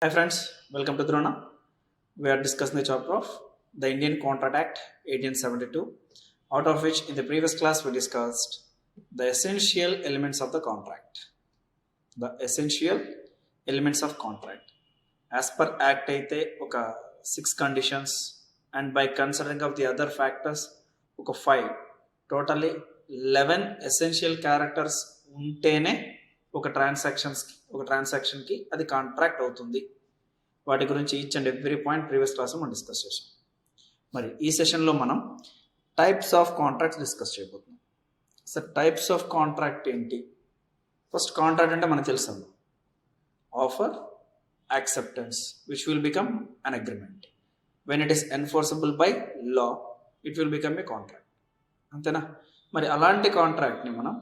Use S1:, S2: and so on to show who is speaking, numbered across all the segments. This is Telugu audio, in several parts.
S1: Hi friends, welcome to Drona. We are discussing the chapter of the Indian Contract Act 1872, out of which in the previous class we discussed the essential elements of the contract. The essential elements of contract. As per Act అయితే ఒక 6 conditions and by considering of the other factors ఒక 5, totally 11 essential characters ఉంటేనే ఒక ట్రాన్సాక్షన్కి అది కాంట్రాక్ట్ అవుతుంది. వాటి గురించి each and every point previous క్లాస్లో మనం డిస్కస్ చేసాం. మరి ఈ సెషన్లో మనం టైప్స్ ఆఫ్ కాంట్రాక్ట్స్ డిస్కస్ చేయబోతున్నాం. సార్ టైప్స్ ఆఫ్ కాంట్రాక్ట్ ఏంటి? ఫస్ట్ కాంట్రాక్ట్ అంటే మనకు తెలుసు offer, acceptance which will become an agreement. When it is enforceable by law it will become A contract. అంతేనా? మరి అలాంటి కాంట్రాక్ట్ని మనం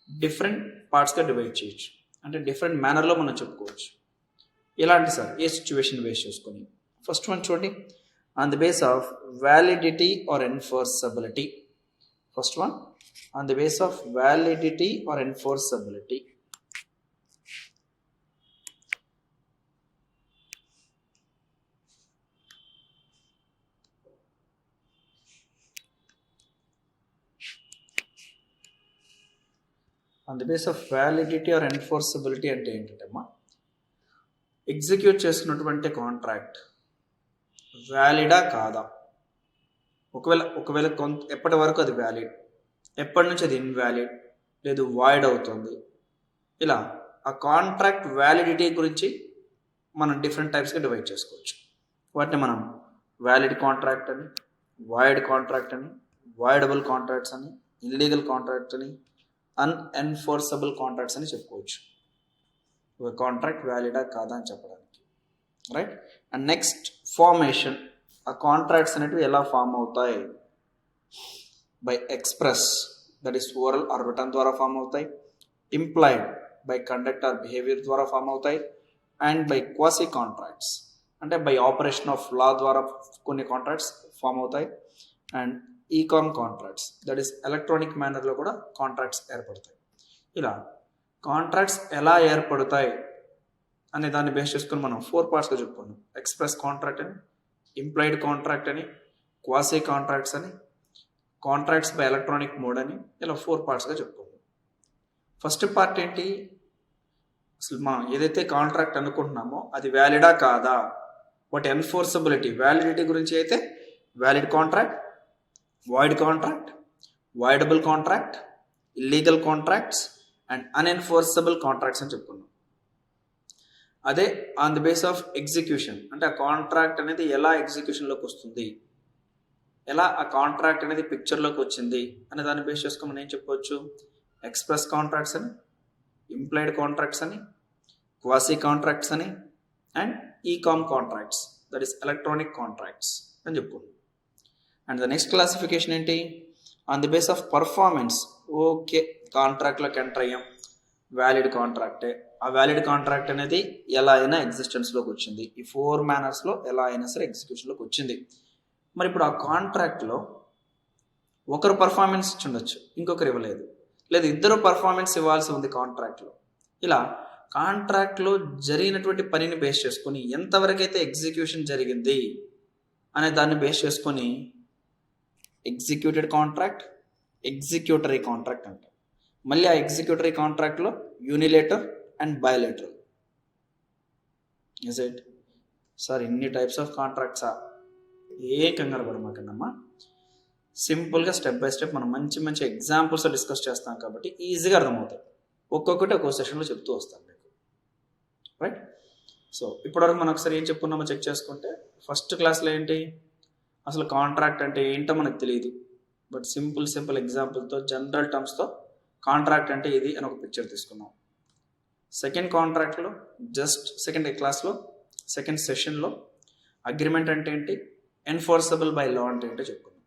S1: డిఫరెంట్ పార్ట్స్గా డివైడ్ చేయొచ్చు, అంటే డిఫరెంట్ మేనర్లో మనం చెప్పుకోవచ్చు. ఎలాంటి సార్? ఏ సిచ్యువేషన్ బేస్ చేసుకొని? ఫస్ట్ వన్ చూడండి, on the base of validity or enforceability. First one on the base of validity or enforceability. On the base of validity or enforceability అంటే ఏంటంటే అమ్మా, ఎగ్జిక్యూట్ చేస్తున్నటువంటి కాంట్రాక్ట్ వ్యాలిడా కాదా, ఒకవేళ ఎప్పటి వరకు అది వ్యాలిడ్, ఎప్పటి నుంచి అది ఇన్వాలిడ్ లేదు వాయిడ్ అవుతుంది, ఇలా ఆ కాంట్రాక్ట్ వ్యాలిడిటీ గురించి మనం డిఫరెంట్ టైప్స్గా డివైడ్ చేసుకోవచ్చు. వాటిని మనం వ్యాలిడ్ కాంట్రాక్ట్ అని, వాయిడ్ కాంట్రాక్ట్ అని, వాయిడబుల్ కాంట్రాక్ట్స్ అని, ఇల్లీగల్ కాంట్రాక్ట్స్ అని, అన్ఎన్ఫోర్సబుల్ కాంట్రాక్ట్స్ అని చెప్పుకోవచ్చు. ఒక కాంట్రాక్ట్ వ్యాలిడా కాదా అని చెప్పడానికి, రైట్. And next formation. ఆ కాంట్రాక్ట్స్ అనేటివి ఎలా ఫామ్ అవుతాయి? By express, that is oral or written ద్వారా ఫామ్ అవుతాయి. Implied, by conduct or behaviour ద్వారా ఫామ్ అవుతాయి. అండ్ బై క్వాసీ కాంట్రాక్ట్స్, అంటే బై ఆపరేషన్ ఆఫ్ లా ద్వారా కొన్ని కాంట్రాక్ట్స్ ఫామ్ అవుతాయి. And ecom contracts, that is electronic మేనర్లో కూడా కాంట్రాక్ట్స్ ఏర్పడతాయి. ఇలా కాంట్రాక్ట్స్ ఎలా ఏర్పడతాయి అనే దాన్ని బేస్ చేసుకొని మనం 4 పార్ట్స్గా చెప్పుకున్నాం. ఎక్స్ప్రెస్ కాంట్రాక్ట్ అని, ఇంప్లాయిడ్ కాంట్రాక్ట్ అని, క్వాసీ కాంట్రాక్ట్స్ అని, కాంట్రాక్ట్స్ బై ఎలక్ట్రానిక్ మోడ్ అని, ఇలా 4 పార్ట్స్గా చెప్పుకున్నాం. ఫస్ట్ పార్ట్ ఏంటి? అసలు మనం ఏదైతే కాంట్రాక్ట్ అనుకుంటున్నామో అది వ్యాలిడా కాదా, వాటి ఎన్ఫోర్సబిలిటీ, వ్యాలిడిటీ గురించి అయితే valid contract, void contract, voidable contract, illegal contracts and unenforceable contracts అని చెప్పుకున్నాం. అదే on the base of execution, అంటే ఆ కాంట్రాక్ట్ అనేది ఎలా ఎగ్జిక్యూషన్లోకి వస్తుంది, ఎలా ఆ కాంట్రాక్ట్ అనేది పిక్చర్లోకి వచ్చింది అనే దాన్ని బేస్ చేసుకొని మనం ఏం చెప్పవచ్చు? ఎక్స్ప్రెస్ కాంట్రాక్ట్స్ అని, ఇంప్లాయిడ్ కాంట్రాక్ట్స్ అని, క్వాసీ కాంట్రాక్ట్స్ అని, and ecom contracts, that is electronic contracts అని చెప్పుకున్నాం. అండ్ ద నెక్స్ట్ క్లాసిఫికేషన్ ఏంటి? On the base of performance. Okay, కాంట్రాక్ట్లోకి ఎంటర్ అయ్యాం, వ్యాలిడ్ కాంట్రాక్టే. ఆ వ్యాలిడ్ కాంట్రాక్ట్ అనేది ఎలా అయినా ఎగ్జిస్టెన్స్లోకి వచ్చింది, ఈ 4 మేనర్స్లో ఎలా అయినా సరే ఎగ్జిక్యూషన్లోకి వచ్చింది. మరి ఇప్పుడు ఆ కాంట్రాక్ట్లో ఒకరు పర్ఫార్మెన్స్ ఇచ్చి ఉండొచ్చు, ఇంకొకరు ఇవ్వలేదు, లేదు ఇద్దరు పర్ఫార్మెన్స్ ఇవ్వాల్సి ఉంది కాంట్రాక్ట్లో. ఇలా కాంట్రాక్ట్లో జరిగినటువంటి పనిని బేస్ చేసుకొని ఎంతవరకైతే ఎగ్జిక్యూషన్ జరిగింది అనే దాన్ని బేస్ చేసుకొని ఎగ్జిక్యూటెడ్ కాంట్రాక్ట్, ఎగ్జిక్యూటరీ కాంట్రాక్ట్ అంటారు. మళ్ళీ ఆ ఎగ్జిక్యూటరీ కాంట్రాక్ట్లో unilateral and bilateral. Is it sir ఇన్ని టైప్స్ ఆఫ్ కాంట్రాక్ట్సా? ఏ కంగారు పడమాకన్నమ్మా, సింపుల్గా స్టెప్ బై స్టెప్ మనం మంచి మంచి ఎగ్జాంపుల్స్ డిస్కస్ చేస్తాం కాబట్టి ఈజీగా అర్థమవుతాయి. ఒక్కొక్కటి ఒక్కో సెషన్లో చెప్తూ వస్తాను మీకు, రైట్. సో ఇప్పటివరకు మనం ఒకసారి ఏం చెప్పుకున్నామో చెక్ చేసుకుంటే, ఫస్ట్ క్లాస్లో ఏంటి అసలు కాంట్రాక్ట్ అంటే ఏంటో మనకు తెలియదు, బట్ సింపుల్ ఎగ్జాంపుల్తో జనరల్ టర్మ్స్తో కాంట్రాక్ట్ అంటే ఇది అని ఒక పిక్చర్ తీసుకున్నాం. సెకండ్ కాంట్రాక్ట్లో సెకండ్ క్లాస్లో సెకండ్ సెషన్లో అగ్రిమెంట్ అంటే ఏంటి, ఎన్ఫోర్సబుల్ బై లా అంటే ఏంటో చెప్పుకున్నాం.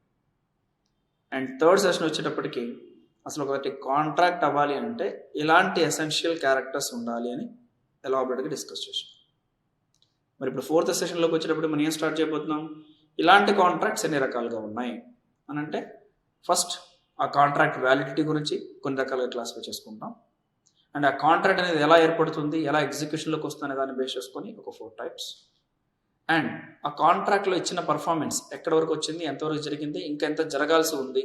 S1: అండ్ థర్డ్ సెషన్ వచ్చేటప్పటికి అసలు ఒకటి కాంట్రాక్ట్ అవ్వాలి అంటే ఇలాంటి ఎసెన్షియల్ క్యారెక్టర్స్ ఉండాలి అని ఎలాబరేట్గా డిస్కస్ చేసాం. మరి ఇప్పుడు 4th సెషన్లోకి వచ్చేటప్పుడు మనం ఏం స్టార్ట్ చేయబోతున్నాం? ఇలాంటి కాంట్రాక్ట్స్ ఎన్ని రకాలుగా ఉన్నాయి అని అంటే, ఫస్ట్ ఆ కాంట్రాక్ట్ వ్యాలిడిటీ గురించి కొన్ని రకాలుగా క్లాసిఫై చేసుకుంటాం. అండ్ ఆ కాంట్రాక్ట్ అనేది ఎలా ఏర్పడుతుంది, ఎలా ఎగ్జిక్యూషన్లోకి వస్తుంది అనే దాన్ని బేస్ చేసుకొని ఒక 4 టైప్స్. అండ్ ఆ కాంట్రాక్ట్లో ఇచ్చిన పర్ఫార్మెన్స్ ఎక్కడి వరకు వచ్చింది, ఎంతవరకు జరిగింది, ఇంకా ఎంత జరగాల్సి ఉంది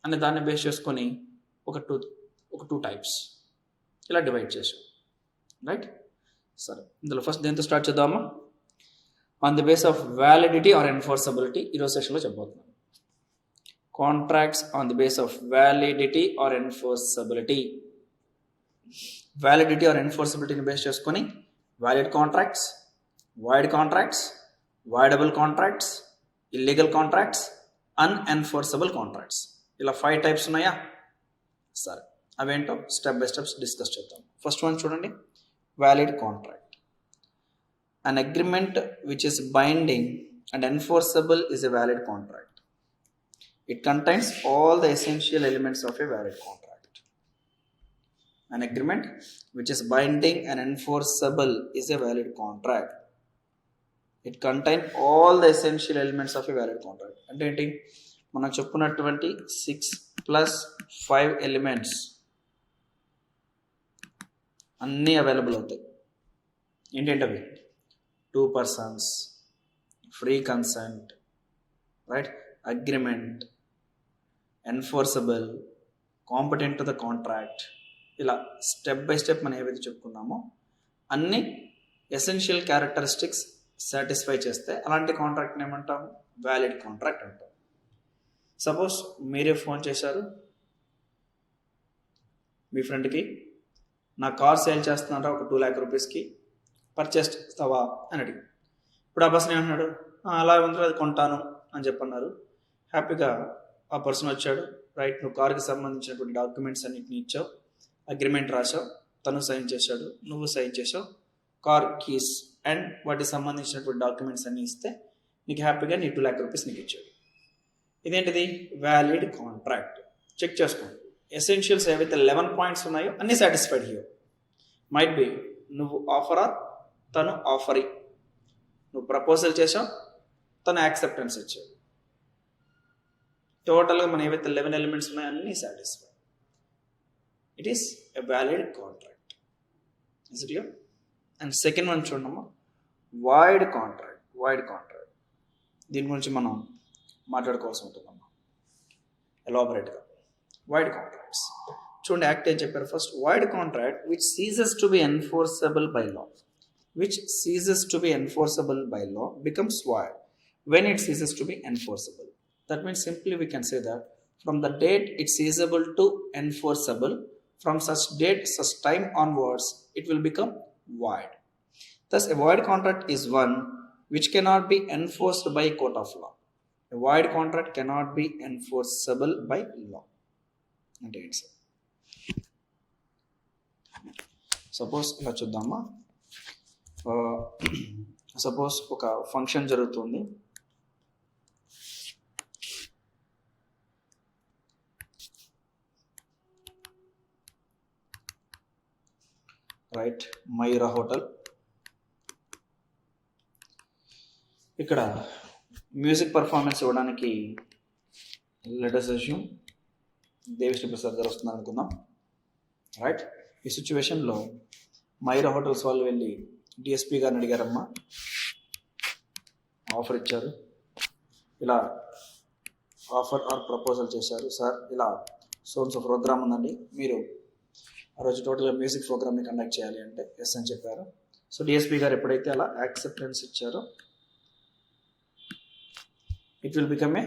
S1: అనే దాన్ని బేస్ చేసుకొని ఒక టూ టైప్స్ ఇలా డివైడ్ చేసాం. రైట్, సరే ఇందులో ఫస్ట్ దేంతో స్టార్ట్ చేద్దామా? On the base of validity or enforceability ఈరోజు సెషన్లో చెప్పబోతున్నాను. Contracts on the base of validity or enforceability. Validity or ఎన్ఫోర్సబిలిటీని బేస్ చేసుకొని valid contracts, void contracts, voidable contracts, illegal contracts, unenforceable contracts, ఇలా 5 టైప్స్ ఉన్నాయా? సరే అవేంటో స్టెప్ బై స్టెప్స్ డిస్కస్ చేద్దాం. ఫస్ట్ వన్ చూడండి, valid contract. An agreement which is binding and enforceable is a valid contract. It contains all the essential elements of a valid contract. An agreement which is binding and enforceable is a valid contract. It contains all the essential elements of a valid contract. అంటే ఏంటి, మనం చెప్పుకున్నటువంటి 6+5 ఎలిమెంట్స్ అన్నీ అవైలబుల్ అవుతాయి. ఏంటంటే అవి 2 persons, free consent, right, agreement, enforceable, competent to the contract, ఇలా స్టెప్ బై స్టెప్ మనం ఏవైతే చెప్పుకున్నామో అన్ని ఎసెన్షియల్ క్యారెక్టరిస్టిక్స్ సాటిస్ఫై చేస్తే అలాంటి కాంట్రాక్ట్ని ఏమంటాం? వ్యాలిడ్ కాంట్రాక్ట్ అంటాం. సపోజ్ మీరే ఫోన్ చేశారు మీ ఫ్రెండ్కి, నా కార్ సేల్ చేస్తున్నారా ఒక 2 lakh రూపీస్కి, పర్చేస్ చేస్తావా అని అడిగి, ఇప్పుడు ఆ పర్సన్ ఏమంటున్నాడు, అలా ఉంది అది కొంటాను అని చెప్పన్నారు. హ్యాపీగా ఆ పర్సన్ వచ్చాడు, రైట్, నువ్వు కార్కి సంబంధించినటువంటి డాక్యుమెంట్స్ అన్నిటిని ఇచ్చావు, అగ్రిమెంట్ రాసావు, తను సైన్ చేశాడు, నువ్వు సైన్ చేసావు, కార్ కీస్ అండ్ వాటికి సంబంధించినటువంటి డాక్యుమెంట్స్ అన్నీ ఇస్తే నీకు హ్యాపీగా నీ 2 lakh రూపీస్ నీకు ఇచ్చాడు. ఇదేంటిది? Valid contract. చెక్ చేసుకోండి, ఎసెన్షియల్స్ ఏవైతే 11 పాయింట్స్ ఉన్నాయో అన్నీ సాటిస్ఫైడ్ హియర్. మైట్ బి నువ్వు ఆఫరర్, తను ఆఫరీ, నువ్వు ప్రపోజల్ చేసావు, తను యాక్సెప్టెన్స్ ఇచ్చాడు. టోటల్గా మనం ఏవైతే 11 ఎలిమెంట్స్ ఉన్నాయో అన్నీ satisfy. It is a valid contract. Is it you? And second one చూడమ్మా, వైడ్ కాంట్రాక్ట్. వైడ్ కాంట్రాక్ట్ దీని గురించి మనం మాట్లాడుకోవాల్సి ఉంటుందమ్మా ఎలాబరేట్గా. వైడ్ కాంట్రాక్ట్స్ చూడండి, యాక్ట్ ఏం చెప్పారు first, wide contract which ceases to be enforceable by law. Which ceases to be enforceable by law becomes void when it ceases to be enforceable. That means simply we can say that from the date it ceasable to enforceable, from such date, such time onwards, it will become void. Thus, a void contract is one which cannot be enforced by a court of law. A void contract cannot be enforceable by law. And it's suppose ఇలా చూద్దామా, సపోజ్ ఒక ఫంక్షన్ జరుగుతుంది, రైట్, మయూరా హోటల్. ఇక్కడ మ్యూజిక్ పర్ఫార్మెన్స్ ఇవ్వడానికి let us assume Devi Sri Prasad గారు వస్తున్నారు అనుకుందాం, రైట్. ఈ సిచ్యువేషన్లో మయూరా హోటల్స్ వాళ్ళు వెళ్ళి డిఎస్పీ గారిని అడిగారమ్మా, ఆఫర్ ఇచ్చారు, ఇలా ఆఫర్ ఆర్ ప్రపోజల్ చేశారు, సార్ ఇలా సోన్స్ ఆఫ్ ప్రోగ్రామ్ ఉందండి, మీరు ఆ రోజు టోటల్గా మ్యూజిక్ ప్రోగ్రామ్ని కండక్ట్ చేయాలి అంటే ఎస్ అని చెప్పారు. సో డిఎస్పీ గారు ఎప్పుడైతే అలా యాక్సెప్టెన్స్ ఇచ్చారో it will become a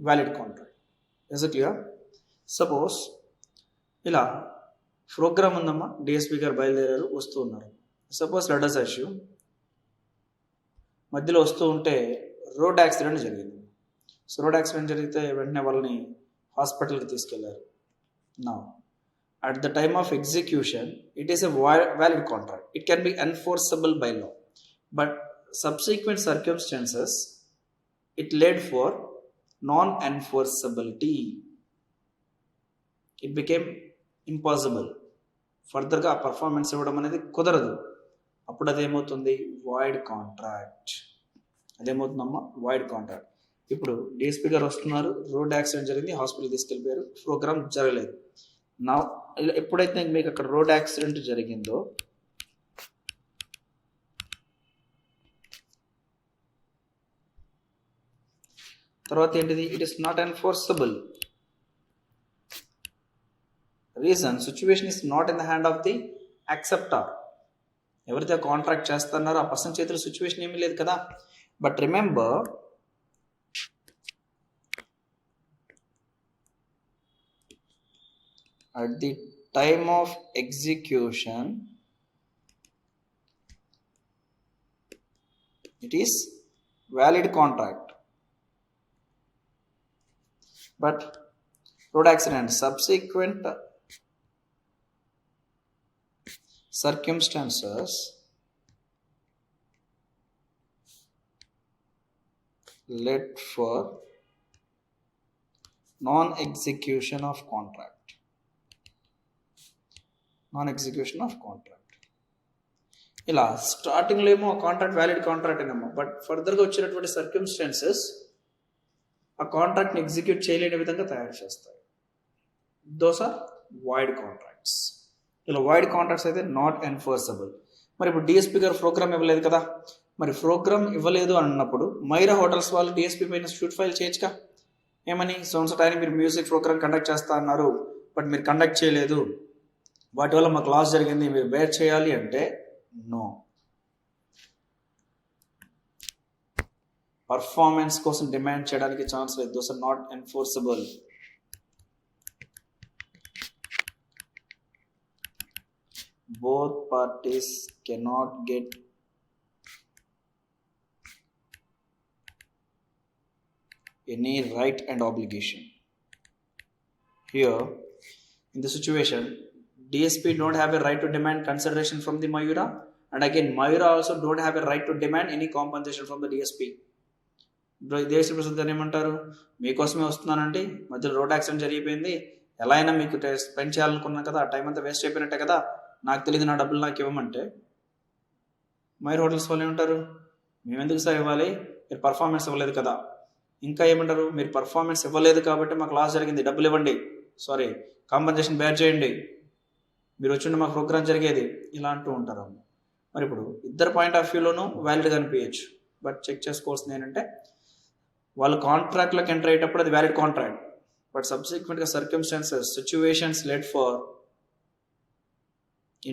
S1: valid contract. Is it clear? Suppose ఇలా ప్రోగ్రామ్ ఉందమ్మా, డిఎస్పీ గారు బయలుదేరారు, వస్తూ ఉన్నారు. సపోజ్ లెట్ us assume మధ్యలో వస్తూ ఉంటే రోడ్ యాక్సిడెంట్ జరిగింది. సో రోడ్ యాక్సిడెంట్ జరిగితే వెంటనే వాళ్ళని హాస్పిటల్కి తీసుకెళ్లారు. Now at the time of execution it is a valid contract. It can be enforceable by law, but subsequent circumstances it led for non enforceability. It became impossible. ఫర్దర్గా ఆ పర్ఫార్మెన్స్ ఇవ్వడం అనేది కుదరదు. అప్పుడు అదేమవుతుంది? Void contract. అదేమవుతుందమ్మా? Void contract. ఇప్పుడు డిఎస్పీ గారు వస్తున్నారు, రోడ్ యాక్సిడెంట్ జరిగింది, హాస్పిటల్ తీసుకెళ్ళిపోయారు, ప్రోగ్రామ్ జరగలేదు. నా ఎప్పుడైతే మీకు అక్కడ రోడ్ యాక్సిడెంట్ జరిగిందో తర్వాత ఏంటిది, it is not enforceable. Reason, situation is not in the hand of the acceptor. ఎవరైతే కాంట్రాక్ట్ చేస్తున్నారో ఆ పర్సన్ చేతిలో సిచ్యువేషన్ ఏమీ లేదు కదా. But remember, at the time of execution it is valid contract. But road accident, subsequent circumstances led for non-execution of contract. ఇలా స్టార్టింగ్లో ఏమో కాంట్రాక్ట్ వ్యాలిడ్ కాంట్రాక్ట్ ఏమో, బట్ ఫర్దర్గా వచ్చినటువంటి సర్క్యూమ్స్టాన్సెస్ ఆ కాంట్రాక్ట్ని ఎగ్జిక్యూట్ చేయలేని విధంగా తయారు చేస్తాయి. Those are void contracts. ఇలా వైడ్ కాంట్రాక్ట్స్ అయితే నాట్ ఎన్ఫోర్సబుల్. మరి ఇప్పుడు డిఎస్పీ గారు ప్రోగ్రామ్ ఇవ్వలేదు కదా, మరి ప్రోగ్రామ్ ఇవ్వలేదు అన్నప్పుడు మైరా హోటల్స్ వాళ్ళు డిఎస్పీ పైన షూట్ ఫైల్ చేయొచ్చుగా. ఏమని, సోన్స్ టైం మీరు మ్యూజిక్ ప్రోగ్రామ్ కండక్ట్ చేస్తా అన్నారు, బట్ మీరు కండక్ట్ చేయలేదు, వాటి వల్ల మాకు లాస్ జరిగింది, మీరు బేర్ చేయాలి అంటే నో. పర్ఫార్మెన్స్ కోసం డిమాండ్ చేయడానికి ఛాన్స్ లేదు. Those are not enforceable. Both parties cannot get any right and obligation. Here in the situation, DSP don't have a right to demand consideration from the Mayura, and again Mayura also don't have a right to demand any compensation from the DSP. DSP ప్రస్తుతం ఏమంటారు, మీకోసమే వస్తున్నానండి, మధ్యలో రోడ్ యాక్సిడెంట్ జరిగిపోయింది, ఎలా అయినా మీకు స్పెండ్ చేయాలనుకున్నాను కదా, ఆ టైం అంతా వేస్ట్ అయిపోయినట్టే కదా, నాకు తెలియదు, నా డబ్బులు నాకు ఇవ్వమంటే మైరా హోటల్స్ వాళ్ళు ఏమంటారు, మేము ఎందుకు సార్ ఇవ్వాలి, మీరు పర్ఫార్మెన్స్ ఇవ్వలేదు కదా. ఇంకా ఏమంటారు, మీరు పర్ఫార్మెన్స్ ఇవ్వలేదు కాబట్టి మాకు లాస్ జరిగింది, డబ్బులు ఇవ్వండి, సారీ కాంపన్సేషన్ బేర్ చేయండి, మీరు వచ్చిండి మాకు ప్రోగ్రామ్ జరిగేది, ఇలా అంటూ ఉంటారు. మరి ఇప్పుడు ఇద్దరు పాయింట్ ఆఫ్ వ్యూలోనూ వ్యాలిడ్గా అనిపించచ్చు, బట్ చెక్ చేసుకోవాల్సింది ఏంటంటే వాళ్ళు కాంట్రాక్ట్లోకి ఎంటర్ అయ్యేటప్పుడు అది వ్యాలిడ్ కాంట్రాక్ట్, బట్ సబ్సిక్వెంట్గా circumstances situations led for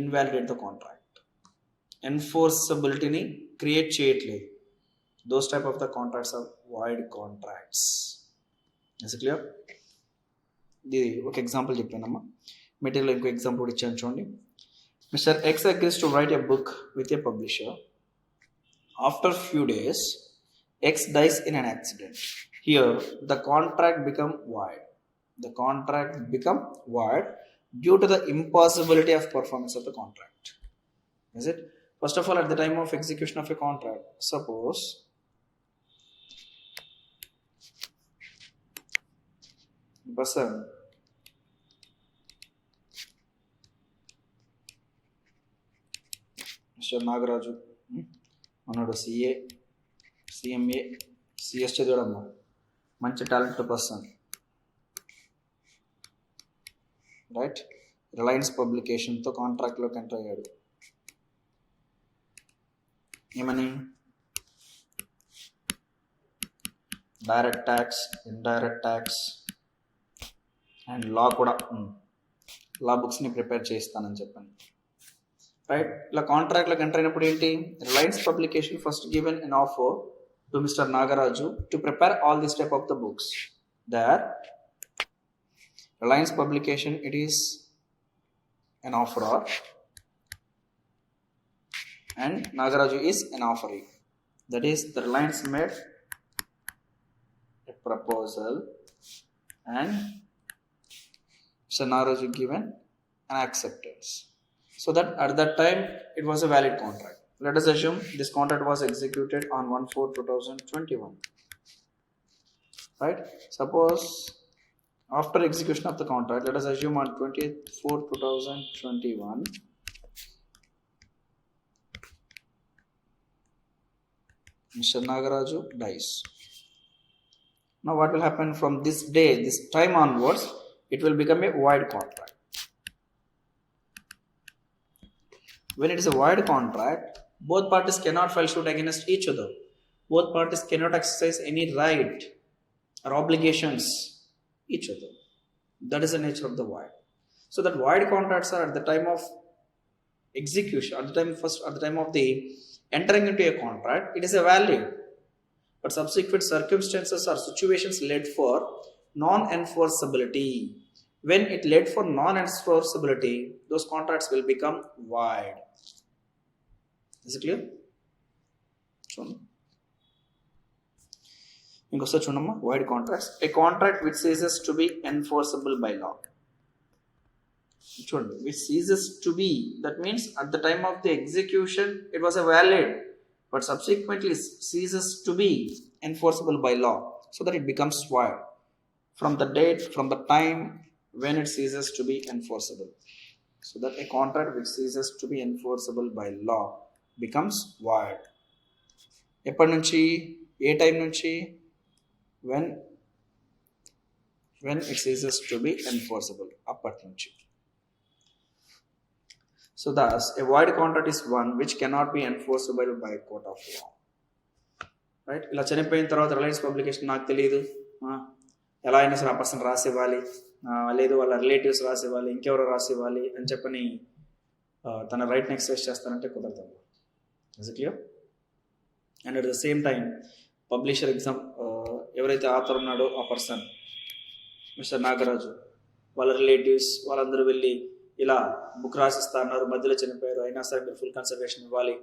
S1: invalidate the contract. ఎన్ఫోర్సబిలిటీని క్రియేట్ చేయట్లేదు. Those type of the contracts are void contracts. Is clear? ఇది ఒక ఎగ్జాంపుల్ చెప్పానమ్మా. మెటీరియల్ ఇంకో ఎగ్జాంపుల్ కూడా ఇచ్చాను చూడండి. Mister X agrees to write a book with a publisher. After few days X dies in an accident. Here the contract become wide due to the impossibility of performance of the contract. Is it? First of all, at the time of execution of a contract, suppose person mister Nagaraju అన్నాడు, సిఎంఏ సిఎస్ చదివాడమ్మా, మంచి టాలెంట్ పర్సన్, రైట్? రిలయన్స్ పబ్లికేషన్తో కాంట్రాక్ట్లోకి ఎంటర్ అయ్యాడు. ఏమని? Direct tax, indirect tax and law కూడా, లా బుక్స్ని ప్రిపేర్ చేయిస్తానని చెప్పాను, రైట్? ఇలా కాంట్రాక్ట్లోకి ఎంటర్ అయినప్పుడు ఏంటి, Reliance publication first given an offer to Mr. Nagaraju to prepare all this type of the books. There, Reliance Publication, it is an offeror and Nagaraju is an offeree. That is, the Reliance made a proposal and Mr. Nagaraju given an acceptance. So that at that time it was a valid contract. Let us assume this contract was executed on 1/4/2021. Right? Suppose after execution of the contract, let us assume on 24/2021, Mr. Nagaraju dies. Now what will happen from this day, this time onwards, it will become a void contract. When it is a void contract, both parties cannot file suit against each other. Both parties cannot exercise any right or obligations each other. That is the nature of the void. So that void contracts are at the time of execution, at the time of the entering into a contract, it is a valid. But subsequent circumstances or situations led for non-enforceability. When it led for non-enforceability, those contracts will become void. Is it clear? ఇంకొకసారి చూడమ్మా, void contracts, a contract which ceases to be enforceable by law. చూడండి, which ceases to be, that means at the time of the execution it was a valid, but subsequently ceases to be enforceable by law, so that it becomes void from the time when it ceases to be enforceable. So that a contract which ceases to be enforceable by law becomes void. ఎప్పటి నుంచి, ఏ టైం నుంచి? when it ceases to be enforceable, అప్పటి నుంచి. So thus a void contract is one which cannot be enforceable by a court of law. Right? ఇలా చనిపోయిన తర్వాత రిలయన్స్ పబ్లికేషన్ నాకు తెలియదు, ఎలా అయినా సరే ఆ పర్సన్ రాసివ్వాలి, లేదు వాళ్ళ రిలేటివ్స్ రాసివ్వాలి, ఇంకెవరో రాసివ్వాలి అని చెప్పని తన రైట్ని ఎక్సర్సైజ్ చేస్తానంటే కుదరదు. Is it clear? And at the same time publisher ఎవరైతే ఆథర్ ఉన్నాడో ఆ పర్సన్ మిస్టర్ నాగరాజు, వాళ్ళ రిలేటివ్స్ వాళ్ళందరూ వెళ్ళి ఇలా బుక్ రాసిస్తా అన్నారు, మధ్యలో చనిపోయారు, అయినా సరే మీరు ఫుల్ కన్సర్వేషన్ ఇవ్వాలి,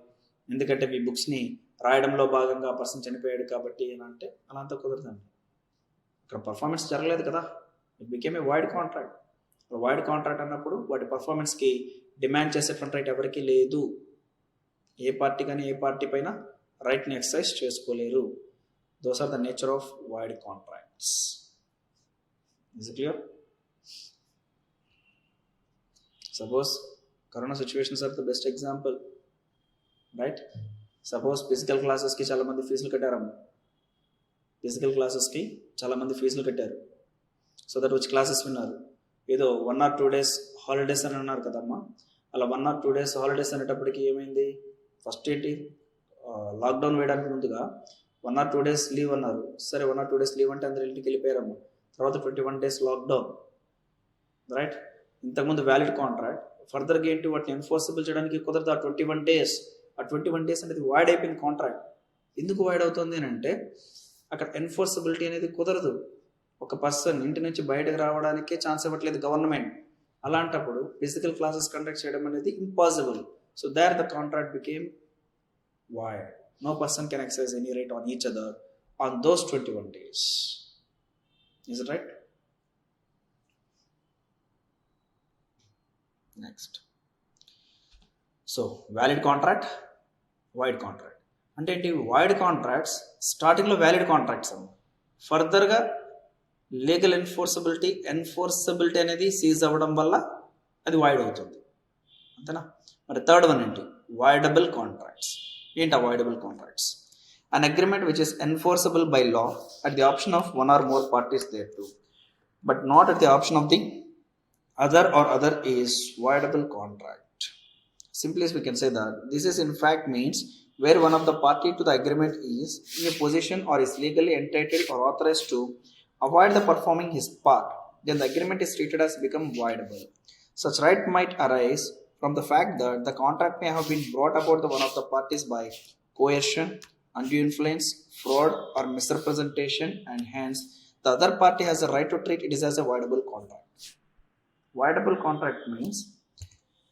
S1: ఎందుకంటే మీ బుక్స్ని రాయడంలో భాగంగా ఆ పర్సన్ చనిపోయాడు కాబట్టి అని అంటే అలా అంతా కుదరదండి. ఇక్కడ పర్ఫార్మెన్స్ జరగలేదు కదా, it became a void contract. Wide contract అన్నప్పుడు వాటి పర్ఫార్మెన్స్కి డిమాండ్ చేసేటువంటి రైట్ ఎవరికి లేదు. ఏ పార్టీ కానీ ఏ పార్టీ పైన రైట్ని ఎక్సర్సైజ్ చేసుకోలేరు. Those are the nature of void contracts. Is it clear? Suppose corona situations are the best example, right? Suppose physical క్లాసెస్కి చాలామంది ఫీజులు కట్టారమ్మ, ఫిజికల్ క్లాసెస్కి చాలామంది ఫీజులు కట్టారు. సో దట్ వచ్చి క్లాసెస్ విన్నారు. ఏదో 1 or 2 days హాలిడేస్ అని అన్నారు కదమ్మా, అలా 1 or 2 days హాలిడేస్ అనేటప్పటికి ఏమైంది? ఫస్ట్ ఏంటి, లాక్డౌన్ వేయడానికి ముందుగా 1 or 2 days లీవ్ అన్నారు. సరే 1 or 2 days లీవ్ అంటే అందరు ఇంటికి వెళ్ళిపోయారమ్మా. తర్వాత 21 days లాక్డౌన్, రైట్? ఇంతకుముందు వ్యాలిడ్ కాంట్రాక్ట్, ఫర్దర్గా ఏంటి, వాటిని ఎన్ఫోర్సబుల్ చేయడానికి కుదరదు. ఆ 21 days అనేది వాయిడ్ అయిపోయిన కాంట్రాక్ట్. ఎందుకు వాయిడ్ అవుతుంది అని అంటే అక్కడ ఎన్ఫోర్సబిలిటీ అనేది కుదరదు. ఒక పర్సన్ ఇంటి నుంచి బయటకు రావడానికే ఛాన్స్ ఇవ్వట్లేదు గవర్నమెంట్. అలాంటప్పుడు ఫిజికల్ క్లాసెస్ కండక్ట్ చేయడం అనేది impossible. So there the contract became void. No person can exercise any right on each other on those 21 days. Is it right? Next. So valid contract, void contract. అంటే ఏంటి? వైడ్ కాంట్రాక్ట్స్ స్టార్టింగ్లో వ్యాలిడ్ కాంట్రాక్ట్స్ అమ్మ, ఫర్దర్గా లీగల్ ఎన్ఫోర్సబిలిటీ అనేది సీజ్ అవ్వడం వల్ల అది వైడ్ అవుతుంది. అంతేనా? మరి థర్డ్ వన్ ఏంటి? Voidable contracts. ఏంటి avoidable contracts? An agreement which is enforceable by law at the option of one or more parties thereto, but not at the option of the other is voidable contract. Simply we can say that this is in fact means where one of the party to the agreement is in a position or is legally entitled or authorized to avoid the performing his part, then the agreement is treated as become voidable. Such right might arise from the fact that the contract may have been brought about the one of the parties by coercion, undue influence, fraud or misrepresentation, and hence the other party has a right to treat it as a voidable contract. Voidable contract means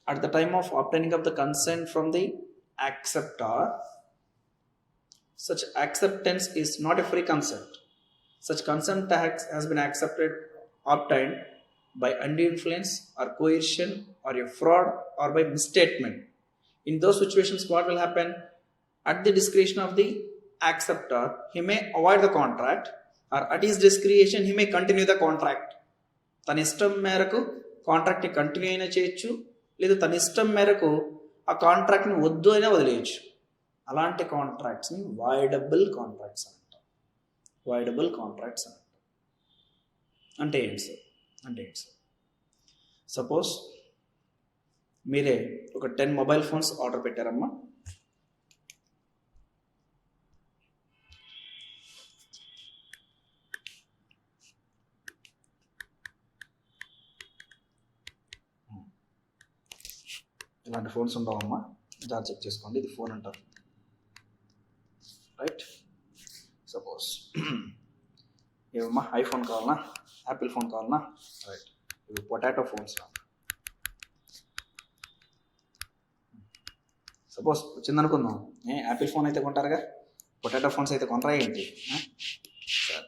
S1: at the time of obtaining of the consent from the acceptor, such acceptance is not a free consent. Such consent has been obtained by undue influence or coercion or a fraud or by misstatement. In those situations, what will happen? At the discretion of the acceptor, he may avoid the contract, or at his discretion, he may continue the contract. తన ఇష్టం మేరకు కాంట్రాక్ట్ని కంటిన్యూ అయినా చేయొచ్చు, లేదా తన ఇష్టం మేరకు ఆ కాంట్రాక్ట్ని వద్దు అయినా వదిలేయచ్చు. అలాంటి కాంట్రాక్ట్స్ని వాయిడబుల్ కాంట్రాక్ట్స్ అంటాం. వాయిడబుల్ కాంట్రాక్ట్స్ అంటాం. అంటే ఏంటి సార్? సపోజ్ మీరే ఒక 10 మొబైల్ ఫోన్స్ ఆర్డర్ పెట్టారమ్మా. ఇలాంటి ఫోన్స్ ఉండవమ్మా, జాగ్రత్త చెక్ చేసుకోండి. ఇది ఫోన్ అంటారు, రైట్? సపోజ్ ఏమమ్మా, ఐఫోన్ కావాలన్నా, యాపిల్ ఫోన్ కావాలన్నా, రైట్? ఇవి పొటాటో ఫోన్స్. సపోజ్ వచ్చిందనుకుందాం, యాపిల్ ఫోన్ అయితే కొంటారుగా, పొటాటో ఫోన్స్ అయితే కొనరా ఏంటి? సరే,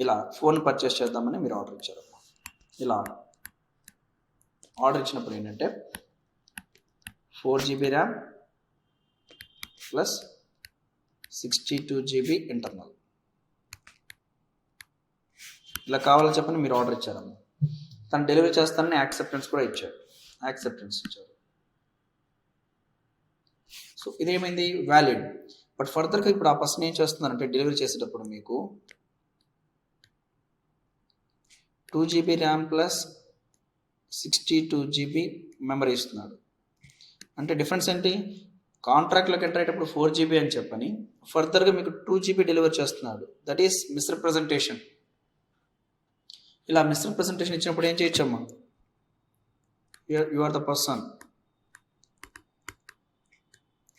S1: ఇలా ఫోన్ పర్చేస్ చేద్దామని మీరు ఆర్డర్ ఇచ్చారు. ఇలా ఆర్డర్ ఇచ్చినప్పుడు ఏంటంటే 4 GB RAM plus 62 GB internal, ఇలా కావాలని చెప్పని మీరు ఆర్డర్ ఇచ్చారమ్మా. తను డెలివరీ చేస్తానని యాక్సెప్టెన్స్ కూడా ఇచ్చాడు, యాక్సెప్టెన్స్ ఇచ్చారు. So ఇదేమైంది, valid. బట్ ఫర్దర్గా ఇప్పుడు ఆ పర్సన్ ఏం చేస్తున్నారంటే డెలివరీ చేసేటప్పుడు మీకు 2 GB RAM plus 62 GB memory ఇస్తున్నాడు. అంటే డిఫరెన్స్ ఏంటి, కాంట్రాక్ట్లోకి ఎంటర్ అయ్యేటప్పుడు 4 GB అని చెప్పని ఫర్దర్గా మీకు 2 GB డెలివరీ చేస్తున్నాడు. That is misrepresentation. ఇలా మిస్రిప్రజెంటేషన్ ఇచ్చినప్పుడు ఏం చేయొచ్చమ్మా, you are the person,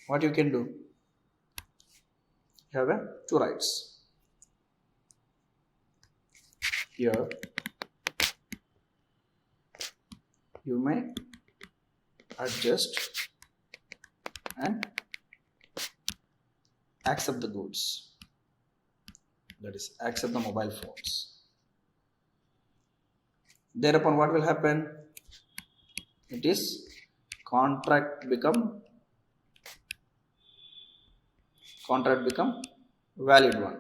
S1: what you can do, you have 2 rights. Here you may adjust and accept the goods, that is accept the mobile phones. Thereupon what will happen, it is contract become valid one.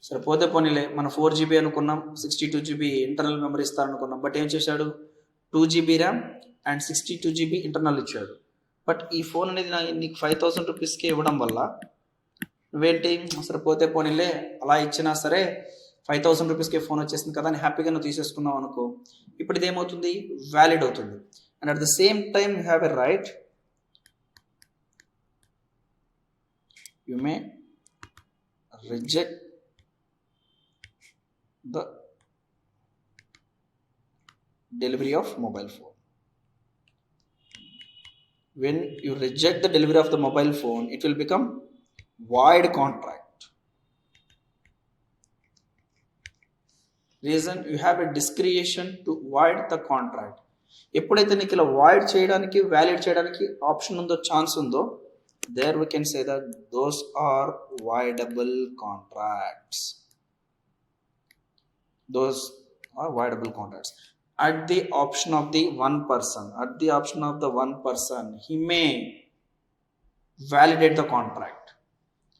S1: సరే, పోతే పోనీలే, మన 4 GB అనుకున్నాం, 62 GB ఇంటర్నల్ మెమరీ ఇస్తారనుకున్నాం. బట్ ఏం చేశాడు, 2 GB RAM and 62 GB internal ఇచ్చాడు. బట్ ఈ ఫోన్ అనేది నీకు 5,000 రూపీస్కి ఇవ్వడం వల్ల నువ్వేంటి, సరే పోతే పోనీలే అలా ఇచ్చినా సరే 5,000 రూపీస్కి ఫోన్ వచ్చేసింది కదా అని హ్యాపీగా నువ్వు తీసేసుకున్నావు అనుకో. ఇప్పుడు ఇది ఏమవుతుంది, వ్యాలిడ్ అవుతుంది. And at the same time you have a right, you may reject the delivery of mobile phone. When you reject the delivery of the mobile phone, it will become void contract. Reason, you have a discretion to void the contract. ఎప్పుడైతే నీకు ఇలా వాయిడ్ చేయడానికి, వ్యాలిడ్ చేయడానికి ఆప్షన్ ఉందో, ఛాన్స్ ఉందో, there we can say that those are voidable contracts. Those are voidable contracts at the option of the one person. At the option of the one person, he may validate the contract.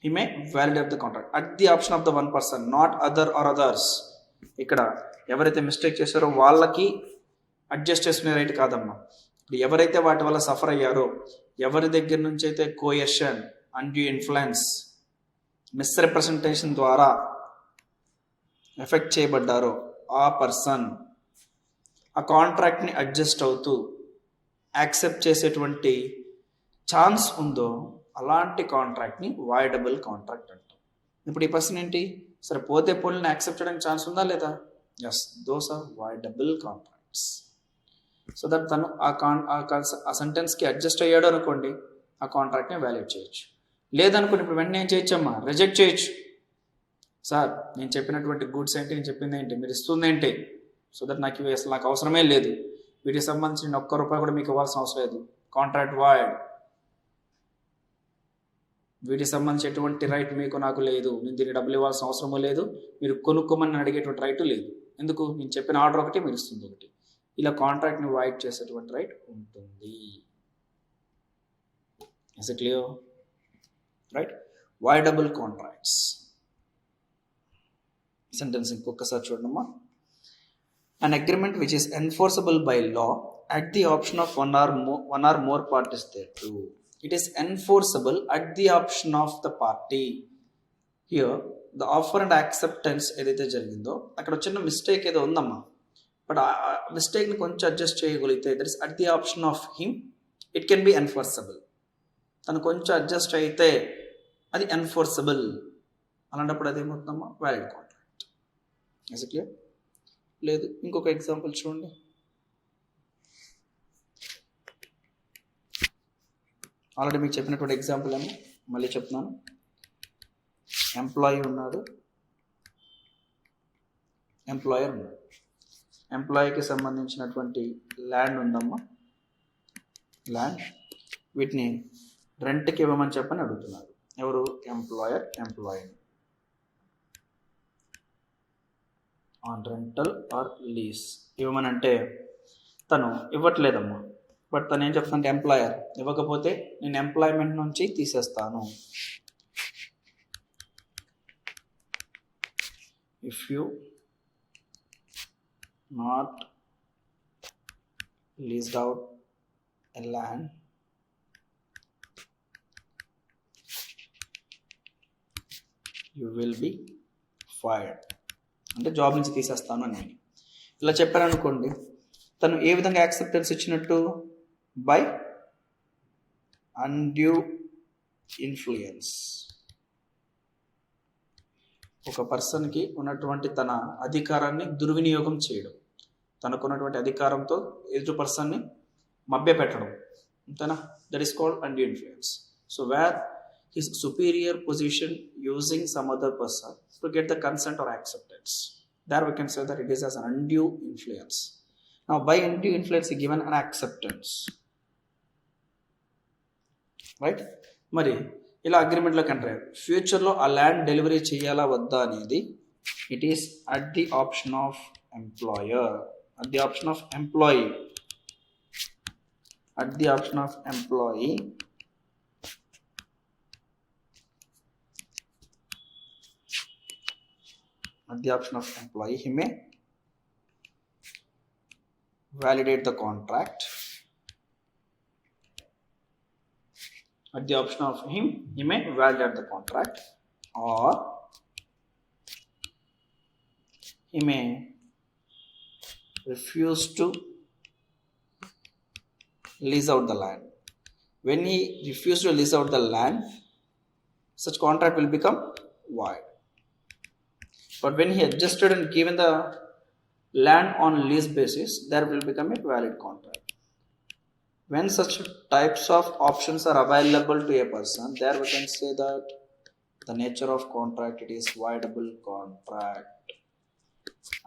S1: He may validate the contract at the option of the one person, not other or others. ఇక్కడ ఎవరైతే మిస్టేక్ చేశారో వాళ్ళకి అడ్జస్ట్ చేసుకునే రైట్ కాదమ్మా. ఎవరైతే వాటి వల్ల సఫర్ అయ్యారో, ఎవరి దగ్గర నుంచి అయితే కోయర్షన్, అన్డ్యూ ఇన్ఫ్లుయెన్స్, మిస్రిప్రజెంటేషన్ ద్వారా ఎఫెక్ట్ చేయబడ్డారో ఆ పర్సన్ ఆ కాంట్రాక్ట్ని అడ్జస్ట్ అవుతూ యాక్సెప్ట్ చేసేటువంటి ఛాన్స్ ఉందో అలాంటి కాంట్రాక్ట్ని వాయిడబుల్ కాంట్రాక్ట్ అంటాం. ఇప్పుడు ఈ పర్సన్ ఏంటి, సరే పోతే పోలిని యాక్సెప్ట్ చేయడానికి ఛాన్స్ ఉందా లేదా, yes, those are voidable contracts. So that తను ఆ సెంటెన్స్కి అడ్జస్ట్ అయ్యాడు అనుకోండి, ఆ కాంట్రాక్ట్ని వ్యాలిడ్ చేయొచ్చు. లేదనుకోండి ఇప్పుడు వెంటనే ఏం చేయొచ్చమ్మా, రిజెక్ట్ చేయొచ్చు. సార్ నేను చెప్పినటువంటి గూడ్స్ ఏంటి, నేను చెప్పింది ఏంటి, మీరు ఇస్తుంది ఏంటి, సో దట్ నాకు అవసరమే లేదు, వీటికి సంబంధించిన ₹1 కూడా మీకు ఇవ్వాల్సిన అవసరం లేదు, కాంట్రాక్ట్ వాయిడ్. వీటికి సంబంధించి ఎటువంటి రైట్ మీకు నాకు లేదు, నేను దీనికి డబ్బులు ఇవ్వాల్సిన అవసరమూ లేదు, మీరు కొనుక్కోమని అడిగేటువంటి రైట్ లేదు. ఎందుకు, నేను చెప్పిన ఆర్డర్ ఒకటి, మీరు ఇస్తుంది ఒకటి. ఇలా కాంట్రాక్ట్ని వాయిడ్ చేసేటువంటి రైట్ ఉంటుంది. Is it clear, right? Voidable contracts sentence ఇంకొకసారి చూడమ్మా. An agreement which is enforceable by law at the option of one or more parties thereto. It is enforceable at the option of the party. Here the offer and acceptance ఏదైతే జరిగిందో అక్కడ చిన్న మిస్టేక్ ఏదో ఉందమ్మా. బట్ ఆ మిస్టేక్ని కొంచెం అడ్జస్ట్ చేయగలిగితే that is at the option of him, it can be enforceable. తను కొంచెం అడ్జస్ట్ అయితే అది ఎన్ఫోర్సబుల్. అలాంటప్పుడు అదేమవుతుందమ్మా, valid contract. Is it clear? లేదు, ఇంకొక ఎగ్జాంపుల్ చూడండి. ఆల్రెడీ మీకు చెప్పినటువంటి ఎగ్జాంపుల్ ఏమో మళ్ళీ చెప్తున్నాను. ఎంప్లాయీ ఉన్నాడు, ఎంప్లాయర్ ఉన్నాడు. ఎంప్లాయీకి సంబంధించినటువంటి ల్యాండ్ ఉందమ్మా, ల్యాండ్. వీటిని రెంట్కి ఇవ్వమని చెప్పని అడుగుతున్నారు. ఎవరు? ఎంప్లాయర్ ఎంప్లాయీని ఆన్ రెంటల్ ఆర్ లీజ్ ఇవ్వమని అంటే తను ఇవ్వట్లేదమ్మా. బట్ తను ఏం చెప్తానంటే, ఎంప్లాయర్ ఇవ్వకపోతే నేను ఎంప్లాయ్మెంట్ నుంచి తీసేస్తాను. If you not leased out a land you will be fired. అంటే జాబ్ నుంచి తీసేస్తాను అని ఇలా చెప్పారనుకోండి, తను ఏ విధంగా యాక్సెప్టెన్స్ ఇచ్చినట్టు? By undue influence. ఒక పర్సన్కి ఉన్నటువంటి తన అధికారాన్ని దుర్వినియోగం చేయడం, తనకున్నటువంటి అధికారంతో ఎదుటి పర్సన్ని మభ్యపెట్టడం, అంతేనా? That is called undue influence. So where his superior position using some other person to get the consent or acceptance, there we can say that it is as an undue influence. Now by undue influence he given an acceptance, right? మరి ఇలా అగ్రిమెంట్లోకి ఎంటర్ అయ్యారు. ఫ్యూచర్లో ఆ ల్యాండ్ డెలివరీ చేయాలా వద్దా అనేది it is at the option of employer, at the option of employee, at the option of employee. At the option of employee, he may validate the contract. At the option of him, he may validate the contract, or he may refuse to lease out the land. When he refuses to lease out the land, such contract will become void. But when he adjusted and given the land on lease basis, there will become a valid contract. When such types of options are available to a person, there we can say that the nature of contract, it is voidable contract.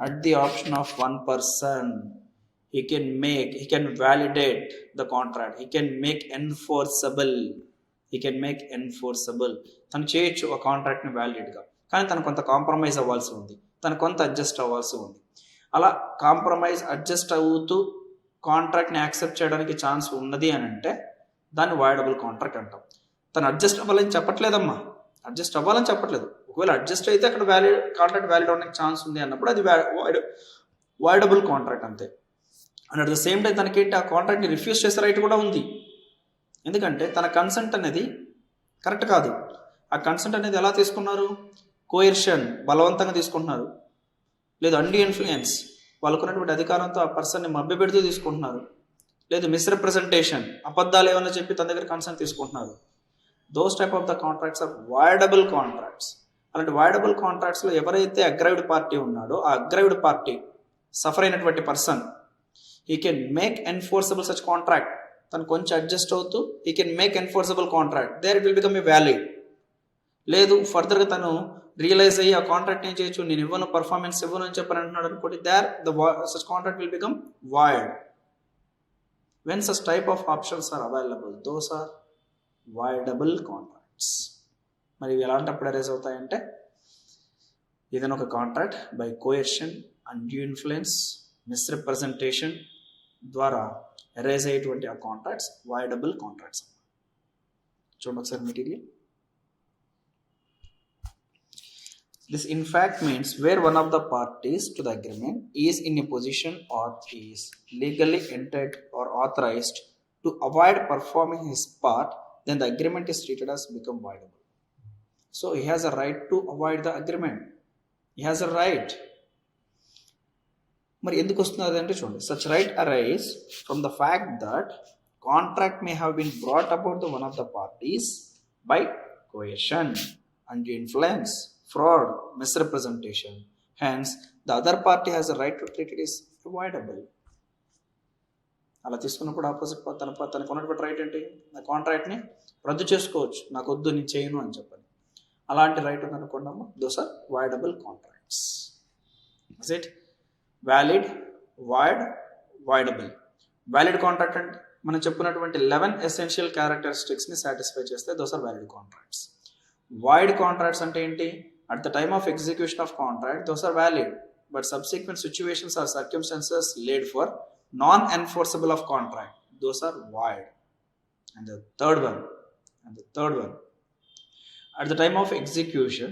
S1: At the option of one person, he can validate the contract, he can make enforceable. తను చేయొచ్చు ఆ కాంట్రాక్ట్ని వ్యాలిడ్గా, కానీ తను కొంత కాంప్రమైజ్ అవ్వాల్సి ఉంది, తను కొంత అడ్జస్ట్ అవ్వాల్సి ఉంది. అలా కాంప్రమైజ్ అడ్జస్ట్ అవుతూ కాంట్రాక్ట్ని యాక్సెప్ట్ చేయడానికి ఛాన్స్ ఉన్నది అని అంటే దాన్ని వాయిడబుల్ కాంట్రాక్ట్ అంటాం. తను అడ్జస్ట్ అవ్వాలని చెప్పట్లేదమ్మా, అడ్జస్ట్ అవ్వాలని చెప్పట్లేదు. ఒకవేళ అడ్జస్ట్ అయితే అక్కడ కాంట్రాక్ట్ వ్యాలిడ్ అవ్వడానికి ఛాన్స్ ఉంది అన్నప్పుడు అది వాయిడబుల్ కాంట్రాక్ట్ అంతే. And at the same time తనకేంటి, ఆ కాంట్రాక్ట్ని రిఫ్యూజ్ చేసే రైట్ కూడా ఉంది. ఎందుకంటే తన కన్సెంట్ అనేది కరెక్ట్ కాదు. ఆ కన్సెంట్ అనేది ఎలా తీసుకున్నారు? కోయర్షన్, బలవంతంగా తీసుకుంటున్నారు. లేదు అండీ ఇన్ఫ్లుయెన్స్, వాళ్ళకున్నటువంటి అధికారంతో ఆ పర్సన్ని మభ్యపెడుతూ తీసుకుంటున్నారు. లేదు మిస్రిప్రజెంటేషన్, అబద్ధాలు ఏమన్నా చెప్పి తన దగ్గర కన్సెంట్ తీసుకుంటున్నారు. Those type of the contracts are voidable contracts. అలాంటి వాయిడబుల్ కాంట్రాక్ట్స్లో ఎవరైతే అగ్రైవ్డ్ పార్టీ ఉన్నాడో ఆ అగ్రైవ్డ్ పార్టీ సఫర్ అయినటువంటి person, he can make enforceable such contract. తను కొంచెం అడ్జస్ట్ అవుతూ he can make enforceable contract, there it will become a valid. లేదు ఫర్దర్గా తను రియలైజ్ అయ్యి ఆ కాంట్రాక్ట్ ఏం చేయొచ్చు, నేను ఇవ్వను, పర్ఫార్మెన్స్ ఇవ్వను అని చెప్పని అంటున్నాడు అనుకోండి, there the such contract will become void. When such type of options are available, those are voidable contracts. మరి ఎలాంటప్పుడు అరేజ్ అవుతాయంటే, ఏదైనా ఒక contract by coercion, undue influence, misrepresentation ద్వారా అరేజ్ అయ్యేటువంటి ఆ కాంట్రాక్ట్స్ వాయిడబుల్ కాంట్రాక్ట్స్. చూడండి ఒకసారి material. This in fact means where one of the parties to the agreement is in a position or is legally entitled or authorized to avoid performing his part, then the agreement is treated as become voidable. So he has a right to avoid the agreement. He has a right. మరి ఎందుకు వస్తున్నది అంటే చూడండి, such right arise from the fact that contract may have been brought about the one of the parties by coercion, undue influence, fraud, misrepresentation. Hence, the other party has a right to treat it is avoidable. అలా తీసుకున్నప్పుడు ఆపోజిట్ తనకు ఉన్నటువంటి రైట్ ఏంటి, నా కాంట్రాక్ట్ని రద్దు చేసుకోవచ్చు, నాకు వద్దు నేను చేయను అని చెప్పాలి. అలాంటి రైట్ ఉందనుకున్నాము, those are voidable contracts. Is it valid, void, voidable. Valid contract అంటే మనం చెప్పుకున్నటువంటి 11 ఎసెన్షియల్ క్యారెక్టరిస్టిక్స్ని సాటిస్ఫై చేస్తే those are valid contracts. Void contracts అంటే ఏంటి, at the time of execution of contract those are valid, but subsequent situations or circumstances led for non-enforceable of contract, those are void. And the third one, at the time of execution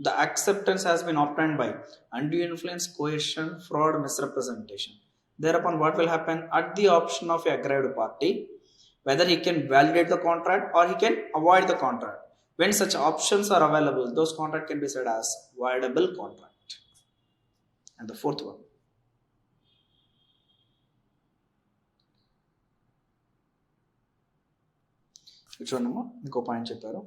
S1: the acceptance has been obtained by undue influence, coercion, fraud, misrepresentation. Thereupon what will happen, at the option of a aggrieved party, whether he can validate the contract or he can avoid the contract. When such options are available, those contract can be said as voidable contract. And the fourth one, చూడమ్మా, ఇంకో పాయింట్ చెప్పారు,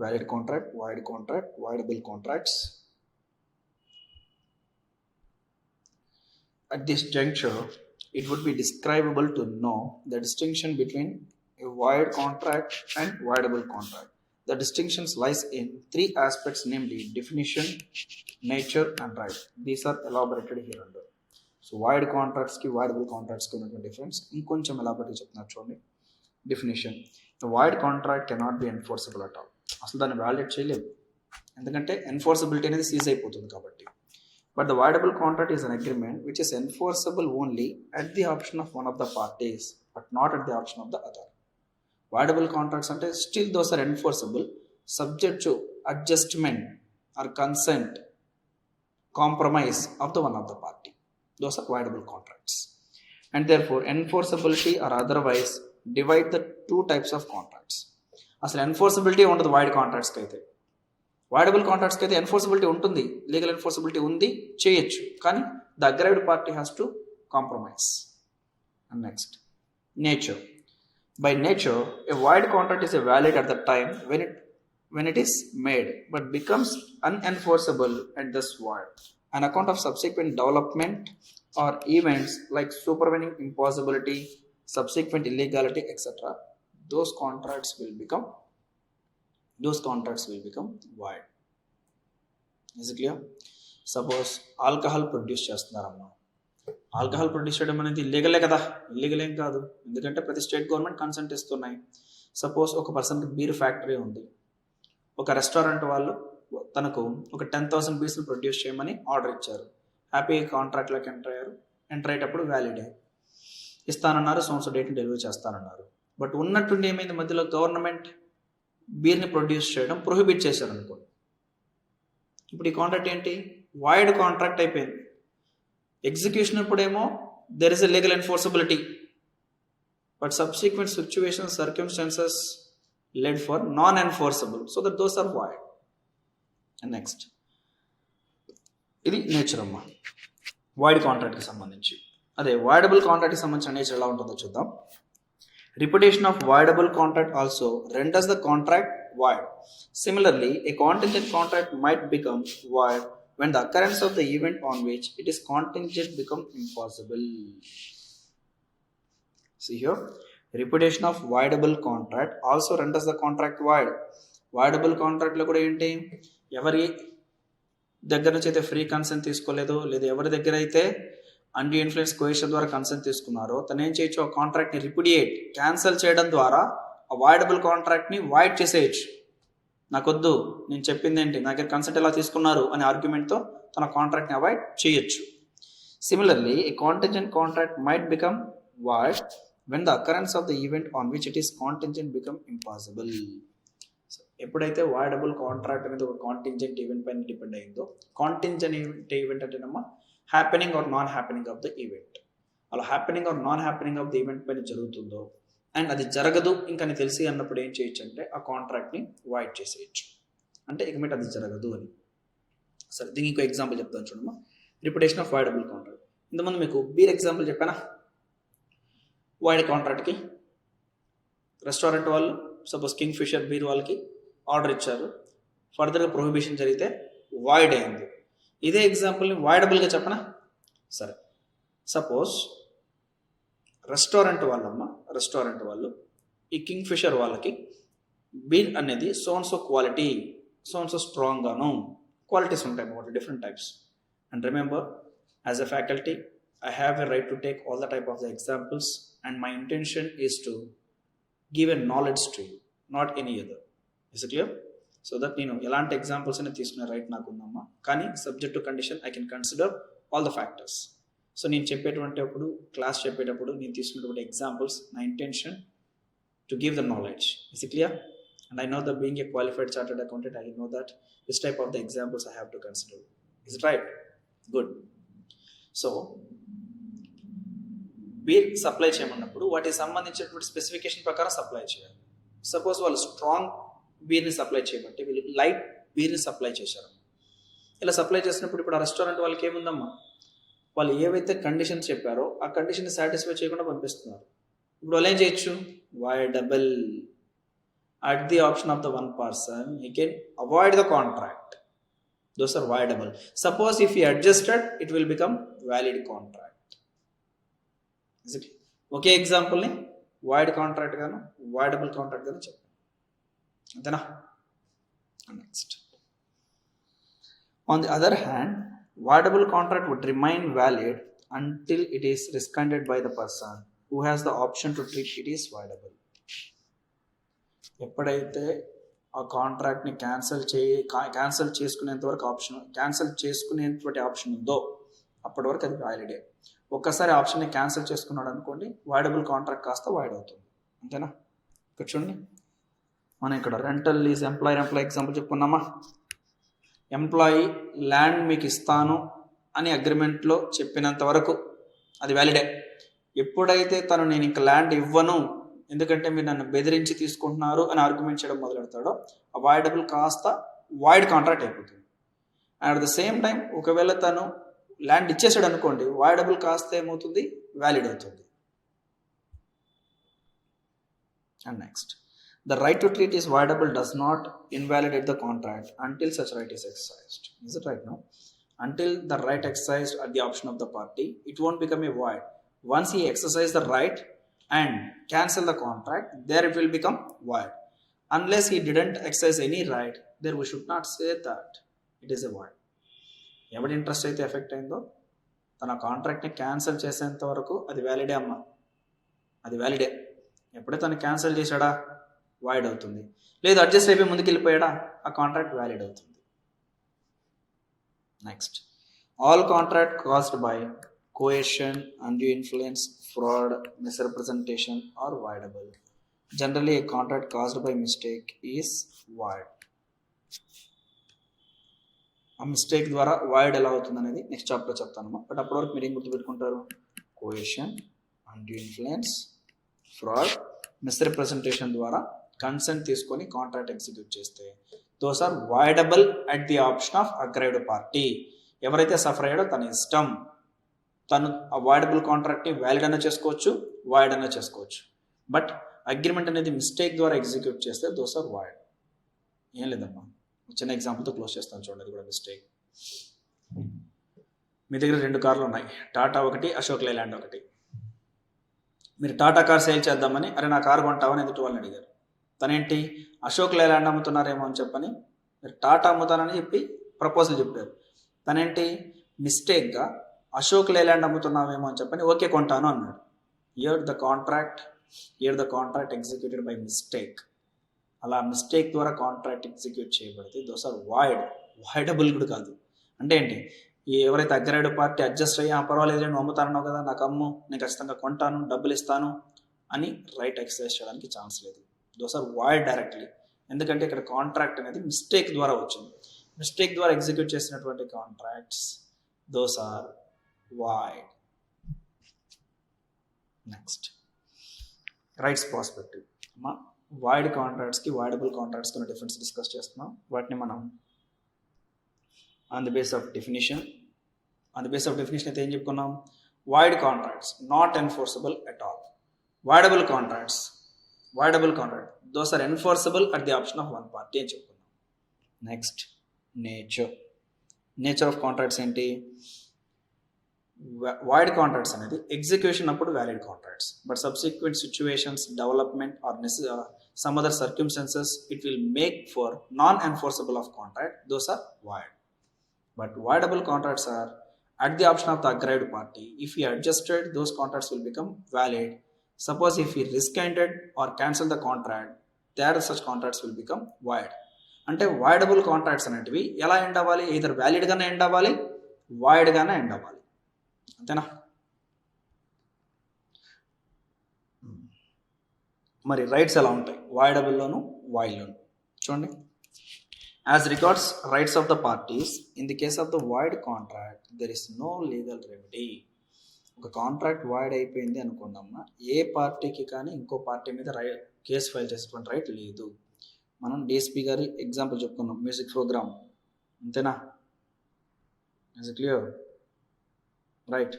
S1: valid contract, void contract, voidable contracts. At this juncture, it would be describable to know the distinction between a void contract and voidable contract. The distinctions lies in 3 aspects, namely definition, nature and right. These are elaborated here under. So void కాంట్రాక్ట్స్కి వాయిడబుల్ కాంట్రాక్ట్స్కి ఉన్నటువంటి డిఫరెన్స్ ఇంకొంచెం ఎలాబరేట్గా చెప్తున్నారు చూడండి. Definition, the void contract cannot be enforceable at all. అసలు దాన్ని వ్యాలిడేట్ చేయలేదు, ఎందుకంటే ఎన్ఫోర్సబిలిటీ అనేది సీజ్ అయిపోతుంది కాబట్టి. But the voidable contract is an agreement which is enforceable only at the option of one of the parties but not at the option of the other. Voidable contracts అంటే still those are enforceable subject to adjustment or consent, compromise of the one of the party. Those are voidable contracts, and therefore enforceability or otherwise divide the 2 types of contracts. అసలు ఎన్ఫోర్సబిలిటీ ఉండదు వైడ్ కాంట్రాక్ట్స్కి అయితే. వాయిడబుల్ కాంట్రాక్ట్స్కి అయితే ఎన్ఫోర్సబిలిటీ ఉంటుంది, లీగల్ ఎన్ఫోర్సబిలిటీ ఉంది, చేయొచ్చు, కానీ the aggrieved party has to compromise. And next, nature. By nature a void contract is a valid at the time when it is made but becomes unenforceable and thus void on account of subsequent development or events like supervening impossibility, subsequent illegality, etc. those contracts will become void. Is it clear? Suppose alcohol produce చేస్తున్నారమ్మా, ఆల్కహాల్ ప్రొడ్యూస్ చేయడం అనేది ఇల్లీగలే కదా, ఇల్లీగల్ ఏం కాదు, ఎందుకంటే ప్రతి స్టేట్ గవర్నమెంట్ కన్సెంట్ ఇస్తున్నాయి. సపోజ్ ఒక పర్సన్కి బీర్ ఫ్యాక్టరీ ఉంది, ఒక రెస్టారెంట్ వాళ్ళు తనకు ఒక 10,000 బీర్స్ని ప్రొడ్యూస్ చేయమని ఆర్డర్ ఇచ్చారు. హ్యాపీగా కాంట్రాక్ట్లోకి ఎంటర్ అయ్యేటప్పుడు వ్యాలిడ్ ఇస్తానన్నారు, సంవత్సరం డేట్ని డెలివరీ చేస్తానన్నారు. బట్ ఉన్నట్టుండి ఏమైంది, మధ్యలో గవర్నమెంట్ బీర్ని ప్రొడ్యూస్ చేయడం ప్రొహిబిట్ చేశారు అనుకోండి. ఇప్పుడు ఈ కాంట్రాక్ట్ ఏంటి, వాయిడ్ కాంట్రాక్ట్ అయిపోయింది. ఎగ్జిక్యూషన్ అప్పుడేమో there is a legal enforceability, but subsequent situations, circumstances led for non-enforceable, so that those are void. And next, ఇది నేచర్ అమ్మా వాయిడ్ కాంట్రాక్ట్కి సంబంధించి. అదే వాయిడబుల్ కాంట్రాక్ట్కి సంబంధించిన నేచర్ ఎలా ఉంటుందో చూద్దాం. Repetition of voidable contract also renders the contract void. Similarly, a contingent contract might become void when the occurrence of the event on which it is contingent become impossible. See here, repudiation of voidable contract also renders the contract void. Voidable కాంట్రాక్ట్లో కూడా ఏంటి, ఎవరి దగ్గర నుంచి అయితే ఫ్రీ కన్సెంట్ తీసుకోలేదో, లేదా ఎవరి దగ్గర అయితే అండర్ ఇన్ఫ్లుయెన్స్ కోయెషన్ ద్వారా కన్సెంట్ తీసుకున్నారో తను ఏం చేయొచ్చు, ఆ కాంట్రాక్ట్ని రిపిడియేట్, క్యాన్సిల్ చేయడం ద్వారా ఆ వాయిడబుల్ కాంట్రాక్ట్ని వాయిడ్ చేసేయచ్చు. నాకొద్దు, నేను చెప్పింది ఏంటి, నా దగ్గర కన్సెంట్ ఎలా తీసుకున్నారు అనే ఆర్గ్యుమెంట్తో తన కాంట్రాక్ట్ని అవాయిడ్ చేయొచ్చు. Similarly, A contingent contract might become void when the occurrence of the event on which it is contingent become impossible. So ఎప్పుడైతే వాయిడబుల్ కాంట్రాక్ట్ అనేది ఒక కాంటింజెంట్ ఈవెంట్ పైన డిపెండ్ అయిందో, కాంటింజెంట్ ఈవెంట్ అంటేనమ్మా happening or non happening of the event. అలా happening or non happening of the event పైన జరుగుతుందో అండ్ అది జరగదు ఇంకని తెలిసి అన్నప్పుడు ఏం చేయొచ్చు అంటే ఆ కాంట్రాక్ట్ని వాయిడ్ చేసేయచ్చు. అంటే ఇక మీద అది జరగదు అని. సరే దీనికి ఇంకో ఎగ్జాంపుల్ చెప్తాను చూడమ్మా. Repetition of voidable contract. ఇంతకుముందు మీకు బీర్ ఎగ్జాంపుల్ చెప్పానా? వాయిడ్ కాంట్రాక్ట్కి రెస్టారెంట్ వాళ్ళు సపోజ్ కింగ్ ఫిషర్ బీర్ వాళ్ళకి ఆర్డర్ ఇచ్చారు, ఫర్దర్గా ప్రొహిబిషన్ జరిగితే వాయిడ్ అయింది. ఇదే ఎగ్జాంపుల్ని వాయిడబుల్గా చెప్పనా? సరే సపోజ్ రెస్టారెంట్ వాళ్ళు ఈ కింగ్ ఫిషర్ వాళ్ళకి బీర్ అనేది సోన్సో క్వాలిటీ, సోన్సో స్ట్రాంగ్గాను క్వాలిటీస్ ఉంటాయి అన్నమాట, different types. And remember, as a faculty I have a right to take all the type of the examples, and my intention is to give a knowledge stream, not any other. Is it clear? So that నేను ఎలాంటి ఎగ్జాంపుల్స్ అనేది తీసుకునే రైట్ నాకు ఉందమ్మా, కానీ subject to condition I can consider all the factors. So నేను చెప్పేటప్పుడు క్లాస్ చెప్పేటప్పుడు నేను తీసుకునేటువంటి ఎగ్జాంపుల్స్ నా intention to give the knowledge. Is it clear? And I know that being a qualified chartered accountant, I know that this type of the examples I have to consider. Is it right? Good. So beer supply చేయమన్నప్పుడు వాటికి సంబంధించినటువంటి స్పెసిఫికేషన్ ప్రకారం సప్లై చేయాలి. సపోజ్ వాళ్ళు స్ట్రాంగ్ బీర్ని సప్లై చేయబట్టి వీళ్ళు లైట్ బీర్ని సప్లై చేశారు. ఇలా సప్లై చేసినప్పుడు ఇప్పుడు ఆ రెస్టారెంట్ వాళ్ళకి ఏముందమ్మా, వాళ్ళు ఏవైతే కండిషన్స్ చెప్పారో ఆ కండిషన్ని సాటిస్ఫై చేయకుండా పంపిస్తున్నారు. ఇప్పుడు వాళ్ళు ఏం చేయొచ్చు? Voidable. At the option of the one person he can avoid the contract. Those are voidable. Suppose if he adjusted, it will become valid contract. Is it? ఒకే ఎగ్జాంపుల్ని వాయిడ్ కాంట్రాక్ట్ గాను వాయిడబుల్ కాంట్రాక్ట్ గాను చెప్పాను, అంతేనా? Next, on the other hand, voidable contract would remain valid until it is rescinded by the person who has the option to treat it is voidable. ఎప్పుడైతే ఆ కాంట్రాక్ట్ని క్యాన్సిల్ చేసుకునేంత వరకు క్యాన్సిల్ చేసుకునేటువంటి ఆప్షన్ ఉందో అప్పటి వరకు అది వ్యాలిడే. ఒక్కసారి ఆప్షన్ని క్యాన్సిల్ చేసుకున్నాడు అనుకోండి, వాయిడబుల్ కాంట్రాక్ట్ కాస్త వాయిడ్ అవుతుంది, అంతేనా? ఇక్కడ చూడండి, మనం ఇక్కడ రెంటల్ లీజ్ ఎంప్లాయర్ ఎగ్జాంపుల్ చెప్పుకున్నామా. ఎంప్లాయీ ల్యాండ్ మీకు ఇస్తాను అని అగ్రిమెంట్లో చెప్పినంత వరకు అది వ్యాలిడే. ఎప్పుడైతే తను నేను ఇంక ల్యాండ్ ఇవ్వను, ఎందుకంటే మీరు నన్ను బెదిరించి తీసుకుంటున్నారు అని ఆర్గ్యుమెంట్ చేయడం మొదలెడతాడో ఆ వాయిడబుల్ కాస్త వాయిడ్ కాంట్రాక్ట్ అయిపోతుంది. And at the same time ఒకవేళ తను ల్యాండ్ ఇచ్చేసాడు అనుకోండి, వాయిడబుల్ కాస్త ఏమవుతుంది? వ్యాలిడ్ అవుతుంది. And next, the right to treat is voidable does not invalidate the contract until such right is exercised. Is it right now? Until the right exercised at the option of the party, it won't become a void. Once he exercises the right and cancel the contract, there it will become void. Unless he didn't exercise any right, there we should not say that it is a void. ఎవరి ఇంట్రెస్ట్ అయితే ఎఫెక్ట్ అయిందో తన కాంట్రాక్ట్ని క్యాన్సిల్ చేసేంత వరకు అది వ్యాలిడే అమ్మా, అది వ్యాలిడే. ఎప్పుడైతే తను క్యాన్సిల్ చేశాడా వాయిడ్ అవుతుంది, లేదు అడ్జస్ట్ అయిపోయి ముందుకు వెళ్ళిపోయాడా ఆ కాంట్రాక్ట్ వ్యాలిడ్ అవుతుంది. Next, all contract caused by coercion, undue influence, fraud, misrepresentation are voidable. Generally, a contract caused by mistake is void. ఆ మిస్టేక్ ద్వారా వాయిడ్ ఎలా అవుతుంది అనేది నెక్స్ట్ చాప్టర్లో చెప్తాను. బట్ అప్పటి వరకు మీరు ఏం గుర్తుపెట్టుకుంటారు? Coercion, undue influence, fraud, misrepresentation ద్వారా కన్సెంట్ తీసుకొని కాంట్రాక్ట్ ఎగ్జిక్యూట్ చేస్తే those are voidable at the option of aggrieved party. ఎవరైతే సఫర్ అయ్యాడో తన ఇష్టం, తను ఆ వాయిడబుల్ కాంట్రాక్ట్ని వ్యాలిడ్ అన్న చేసుకోవచ్చు, వాయిడ్ అన్న చేసుకోవచ్చు. బట్ అగ్రిమెంట్ అనేది మిస్టేక్ ద్వారా ఎగ్జిక్యూట్ చేస్తే దోస్ ఆర్ వాయిడ్. ఏం లేదమ్మా, చిన్న ఎగ్జాంపుల్తో క్లోజ్ చేస్తాను చూడండి. అది కూడా మిస్టేక్. మీ దగ్గర 2 కార్లు ఉన్నాయి, టాటా ఒకటి, అశోక్ లేలాండ్ ఒకటి. మీరు టాటా కార్ సేల్ చేద్దామని, అరే నా కారు కొంటావని ఎదుటి వాళ్ళని అడిగారు. తనేంటి అశోక్ లేలాండ్ అమ్ముతున్నారేమో అని చెప్పని మీరు టాటా అమ్ముతానని చెప్పి ప్రపోజల్ చెప్పారు. తనేంటి మిస్టేక్గా అశోక్ లేలాండ్ అమ్ముతున్నావేమో అని చెప్పని ఓకే కొంటాను అన్నాడు. Here the contract executed by mistake. అలా మిస్టేక్ ద్వారా కాంట్రాక్ట్ ఎగ్జిక్యూట్ చేయబడితే దోస్ ఆర్ వాయిడబుల్ కూడా కాదు. అంటే ఏంటి, ఎవరైతే అగ్రైవ్డ్ పార్టీ అడ్జస్ట్ అయ్యి పర్వాలేదు నువ్వు అమ్ముతానన్నావు కదా, నాకు అమ్ము, నేను ఖచ్చితంగా కొంటాను, డబ్బులు ఇస్తాను అని రైట్ ఎక్సర్సైజ్ చేయడానికి ఛాన్స్ లేదు. Those are void directly. ఎందుకంటే ఇక్కడ కాంట్రాక్ట్ అనేది మిస్టేక్ ద్వారా వచ్చింది. మిస్టేక్ ద్వారా ఎగ్జిక్యూట్ చేసినటువంటి contracts those are void. Next, rights perspective. అమ్మా, వాయిడ్ కాంట్రాక్ట్స్కి వాయిడబుల్ కాంట్రాక్ట్స్కి డిఫరెన్స్ డిస్కస్ చేస్తున్నాం. వాటిని మనం on the base of definition అయితే ఏం చెప్పుకున్నాం, void contracts not enforceable at all. Voidable contract those are enforceable at the option of one party అని చెప్పుకున్నాం. నెక్స్ట్ నేచర్ ఆఫ్ కాంట్రాక్ట్స్ ఏంటి, వాయిడ్ కాంట్రాక్ట్స్ అనేది ఎగ్జిక్యూషన్ అప్పుడు valid contracts, but subsequent situations, development or some other circumstances it will make for non-enforceable of contract, those are void. But voidable contracts are at the option of the aggrieved party. If he adjusted, those contracts will become valid. Suppose if he rescinded or cancelled the contract, there such contracts will become void. అంటే voidable contracts అనేటివి ఎలా ఎండ్ అవ్వాలి, either valid గానే ఎండ్ అవ్వాలి, void గానే ఎండ్ అవ్వాలి, అంతేనా. మరి రైట్స్ ఎలా ఉంటాయి వాయిడబుల్లోను వాయిడ్లోను చూడండి. As records rights of the parties in the case of the void contract there is no legal remedy. ఒక కాంట్రాక్ట్ వాయిడ్ అయిపోయింది అనుకున్నామా, ఏ పార్టీకి కానీ ఇంకో పార్టీ మీద కేసు ఫైల్ చేసేటువంటి రైట్ లేదు. మనం డిఎస్పీ గారి ఎగ్జాంపుల్ చెప్పుకున్నాం, మ్యూజిక్ ప్రోగ్రామ్, అంతేనా. Is it clear? రైట్.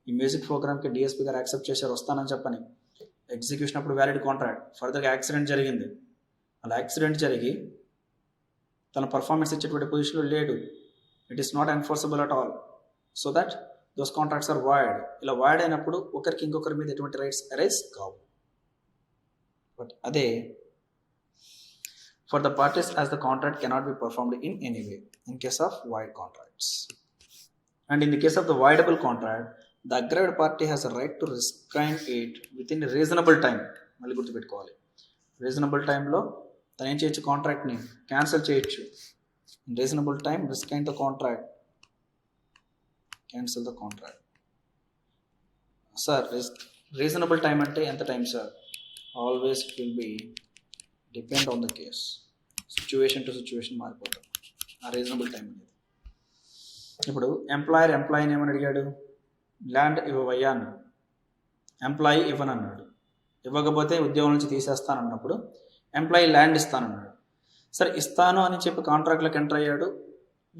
S1: ఈ మ్యూజిక్ ప్రోగ్రామ్కి డిఎస్పీ గారు యాక్సెప్ట్ చేశారు వస్తానని చెప్పని. ఎగ్జిక్యూషన్ అప్పుడు వ్యాలిడ్ కాంట్రాక్ట్, ఫర్దర్గా యాక్సిడెంట్ జరిగింది, అలా యాక్సిడెంట్ జరిగి తన పర్ఫార్మెన్స్ ఇచ్చేటువంటి పొజిషన్లో లేడు, it is not enforceable at all, so that those contracts are void. ఇలా వాయిడ్ అయినప్పుడు ఒకరికి ఇంకొకరి మీద ఎటువంటి రైట్స్ అరైజ్ కావు. బట్ అదే for the parties as the contract cannot be performed in any way in case of void contracts. And in the case of the voidable contract the aggrieved party has a right to rescind it within a reasonable time. మళ్ళీ గుర్తుపెట్టుకోవాలి, రీజనబుల్ టైంలో తను ఏం చేయొచ్చు, కాంట్రాక్ట్ని క్యాన్సిల్ చేయొచ్చు. Reasonable time rescind the contract, cancel the contract. Sir reasonable time అంటే ఎంత time sir? Always it will be depend on the case, situation to situation మారిపోతాం ఆ రీజనబుల్ టైం అనేది. ఇప్పుడు ఎంప్లాయీని ఏమని అడిగాడు, ల్యాండ్ ఇవ్వవయ్యా అన్నాడు. ఎంప్లాయీ ఇవ్వనన్నాడు, ఇవ్వకపోతే ఉద్యోగం నుంచి తీసేస్తానన్నప్పుడు ఎంప్లాయీ ల్యాండ్ ఇస్తానన్నాడు. సరే ఇస్తాను అని చెప్పి కాంట్రాక్ట్లోకి ఎంటర్ అయ్యాడు,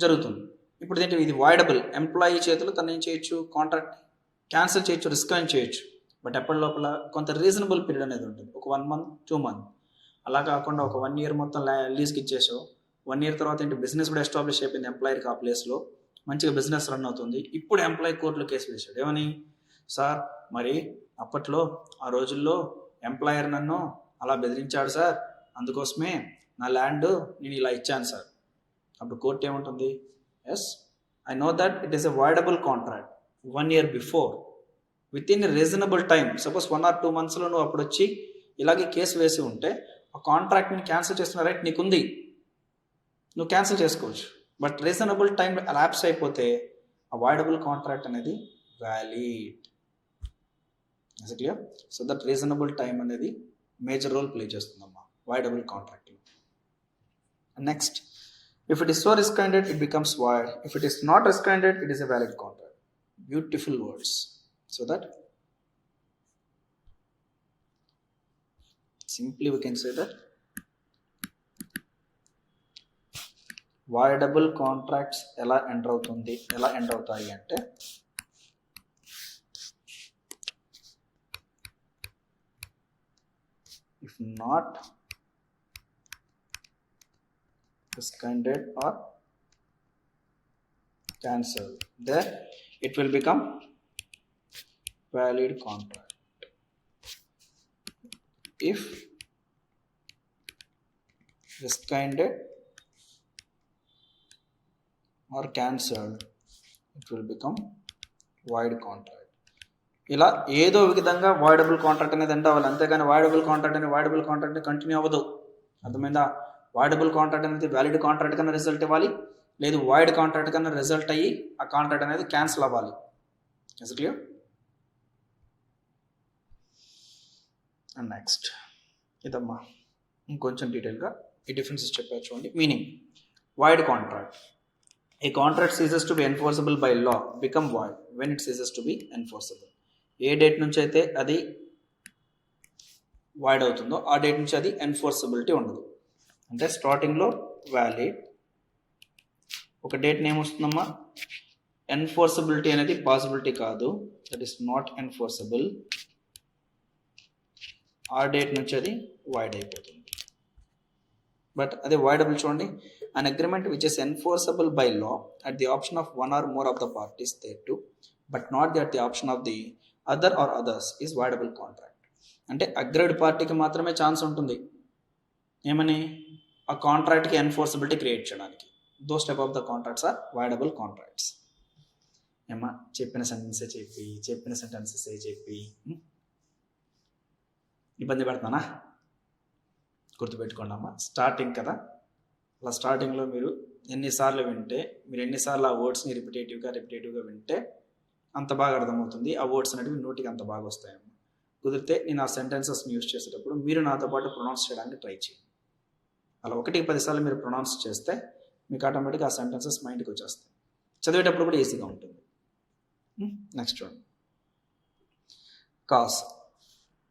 S1: జరుగుతుంది. ఇప్పుడు ఏంటి, ఇది వాయిడబుల్. ఎంప్లాయీ చేతులు తను ఏం చేయొచ్చు, కాంట్రాక్ట్ క్యాన్సిల్ చేయొచ్చు, రిస్కైన్ చేయొచ్చు. బట్ ఎప్పటి లోపల కొంత రీజనబుల్ పీరియడ్ అనేది ఉంటుంది, ఒక 1 month 2 months. అలా కాకుండా ఒక 1 year మొత్తం లీజ్కి ఇచ్చేసావు, 1 year తర్వాత ఏంటి బిజినెస్ కూడా ఎస్టాబ్లిష్ అయిపోయింది ఎంప్లాయీకి, ఆ ప్లేస్లో మంచిగా బిజినెస్ రన్ అవుతుంది. ఇప్పుడు ఎంప్లాయీ కోర్టులో కేసు వేశాడు, ఏమని, సార్ మరి అప్పట్లో ఆ రోజుల్లో ఎంప్లాయర్ నన్ను అలా బెదిరించాడు సార్, అందుకోసమే నా ల్యాండ్ నేను ఇలా ఇచ్చాను సార్. అప్పుడు కోర్టు ఏముంటుంది, yes I know that it is a voidable contract 1 year before within reasonable time. Suppose 1 or 2 monthsలో నువ్వు అప్పుడు వచ్చి ఇలాగే కేసు వేసి ఉంటే ఆ కాంట్రాక్ట్ని క్యాన్సిల్ చేస్తున్న రైట్ నీకుంది, నువ్వు క్యాన్సిల్ చేసుకోవచ్చు. బట్ రీజనబుల్ టైం ల్యాప్స్ అయిపోతే ఆ వాయిడబుల్ కాంట్రాక్ట్ అనేది valid. Is it clear? So that reasonable time అనేది మేజర్ రోల్ ప్లే చేస్తుందమ్మా వాయిడబుల్ కాంట్రాక్ట్లో. Next, if it is so rescinded it becomes void. If it is not rescinded it is a valid contract. Beautiful words. So that simply we can say that voidable contracts ఎలా ఎంటర్ అవుతాయి అంటే, if not rescinded or cancelled, then it will become valid contract. If rescinded or cancelled, it will become void contract. ఇలా ఏదో విధంగా వాయిడబుల్ కాంట్రాక్ట్ అనేది ఎంటర్ అవ్వాలి, అంతేగాని వాయిడబుల్ కాంట్రాక్ట్ కంటిన్యూ అవ్వదు. అర్థమైందా? వాయిడబుల్ కాంట్రాక్ట్ అనేది వ్యాలిడ్ కాంట్రాక్ట్ కన్నా రిజల్ట్ ఇవ్వాలి, లేదు వాయిడ్ కాంట్రాక్ట్ కన్నా రిజల్ట్ అయ్యి ఆ కాంట్రాక్ట్ అనేది క్యాన్సిల్ అవ్వాలి. Is clear? అండ్ నెక్స్ట్ ఇదమ్మా ఇంకొంచెం డీటెయిల్గా ఈ డిఫరెన్సెస్ చెప్పారు చూడండి. Meaning, void contract, A contract ceases to be enforceable by law become void when it ceases to be enforceable. A date నుంచి అయితే అది వాయిడ్ అవుతుందో ఆ డేట్ నుంచి అది ఎన్ఫోర్సబిలిటీ ఉండదు. అంటే స్టార్టింగ్లో వ్యాలిడ్, ఒక డేట్ ఏమొస్తుందమ్మా, ఎన్ఫోర్సబిలిటీ అనేది పాసిబిలిటీ కాదు, దట్ ఈస్ నాట్ ఎన్ఫోర్సబుల్. ఆ డేట్ నుంచి అది వాయిడ్ అయిపోతుంది. బట్ అదే వాయిడబుల్ చూడండి, an agreement which is enforceable by law at the option of one or more of the parties thereto but not at the option of the other or others is voidable contract. అంటే అగ్రీడ్ పార్టీకి మాత్రమే ఛాన్స్ ఉంటుంది ఏమని, ఆ కాంట్రాక్ట్కి ఎన్ఫోర్సబిలిటీ క్రియేట్ చేయడానికి. Those type of the contracts are voidable contracts. ఏమా చెప్పిన సెంటెన్సెస్ చెప్పి ఇబ్బంది పెడతానా? గుర్తుపెట్టుకోండి అమ్మా, స్టార్టింగ్ కదా, అలా స్టార్టింగ్లో మీరు ఎన్నిసార్లు వింటే, మీరు ఎన్నిసార్లు ఆ వర్డ్స్ని రిపిటేటివ్గా వింటే అంత బాగా అర్థమవుతుంది. ఆ వర్డ్స్ అనేవి నోటికి అంత బాగా వస్తాయమ్మా. కుదిరితే నేను ఆ సెంటెన్సెస్ని యూజ్ చేసేటప్పుడు మీరు నాతో పాటు ప్రొనౌన్స్ చేయడానికి ట్రై చేయండి. అలా 1-10 సార్లు మీరు ప్రొనౌన్స్ చేస్తే మీకు ఆటోమేటిక్గా ఆ సెంటెన్సెస్ మైండ్కి వచ్చేస్తాయి. చదివేటప్పుడు కూడా ఈజీగా ఉంటుంది. నెక్స్ట్ చూడండి, కాస్.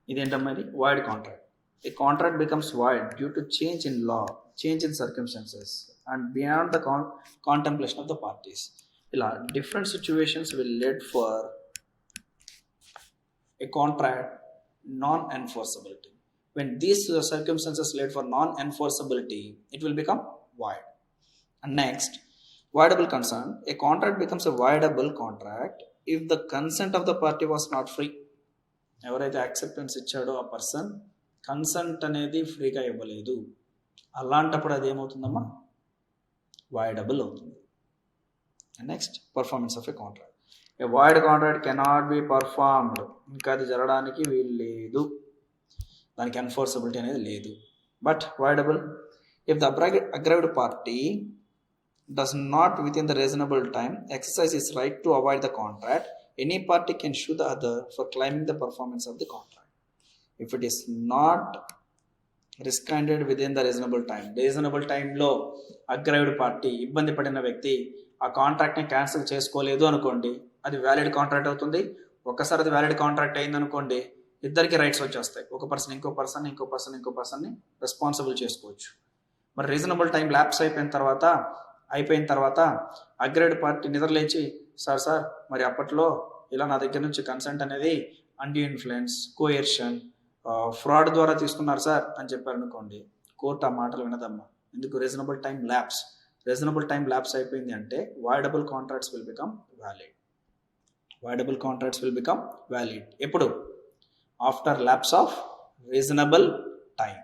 S1: ఇదేంటమ్మా, ఇది void contract. A contract becomes void due to change in law, change in circumstances, and beyond the contemplation of the parties. ఇలా different situations will lead for a contract non-enforceability. When these circumstances lead for non-enforceability, it will become void. And next, voidable consent. A contract becomes a voidable contract if the consent of the party was not free. ఎవరైతే యాక్సెప్టెన్స్ ఇచ్చాడో ఆ పర్సన్ కన్సెంట్ అనేది ఫ్రీగా ఇవ్వలేదు, అలాంటప్పుడు అది ఏమవుతుందమ్మా, వాయిడబుల్ అవుతుంది. Next, performance of a contract. A void contract cannot be performed. ఇంకా అది జరగడానికి వీలు లేదు, దానికి ఎన్ఫోర్సబిలిటీ అనేది లేదు. But voidable if the aggrieved party does not within the reasonable time exercise its right to avoid the contract, any party can sue the other for claiming the performance of the contract. If it is not rescinded within the reasonable time లో అగ్రైవ్డ్ పార్టీ, ఇబ్బంది పడిన వ్యక్తి ఆ కాంట్రాక్ట్ని క్యాన్సిల్ చేసుకోలేదు అనుకోండి, అది వ్యాలిడ్ కాంట్రాక్ట్ అవుతుంది. ఒక్కసారి అది వ్యాలిడ్ కాంట్రాక్ట్ అయింది అనుకోండి, ఇద్దరికి రైట్స్ వచ్చేస్తాయి. ఒక పర్సన్ ఇంకో పర్సన్ని రెస్పాన్సిబుల్ చేసుకోవచ్చు. మరి రీజనబుల్ టైం ల్యాప్స్ అయిపోయిన తర్వాత అగ్రైవ్డ్ పార్టీ నిద్రలేచి, సార్ మరి అప్పట్లో ఇలా నా దగ్గర నుంచి కన్సెంట్ అనేది అండ్యూ ఇన్ఫ్లుయెన్స్, కోయర్షన్, ఫ్రాడ్ ద్వారా తీసుకున్నారు సార్ అని చెప్పారనుకోండి, కోర్టు ఆ మాటలు వినదమ్మా. ఎందుకు? రీజనబుల్ టైం ల్యాప్స్ అయిపోయింది అంటే voidable contracts will become valid. ఎప్పుడు? After lapse of reasonable time.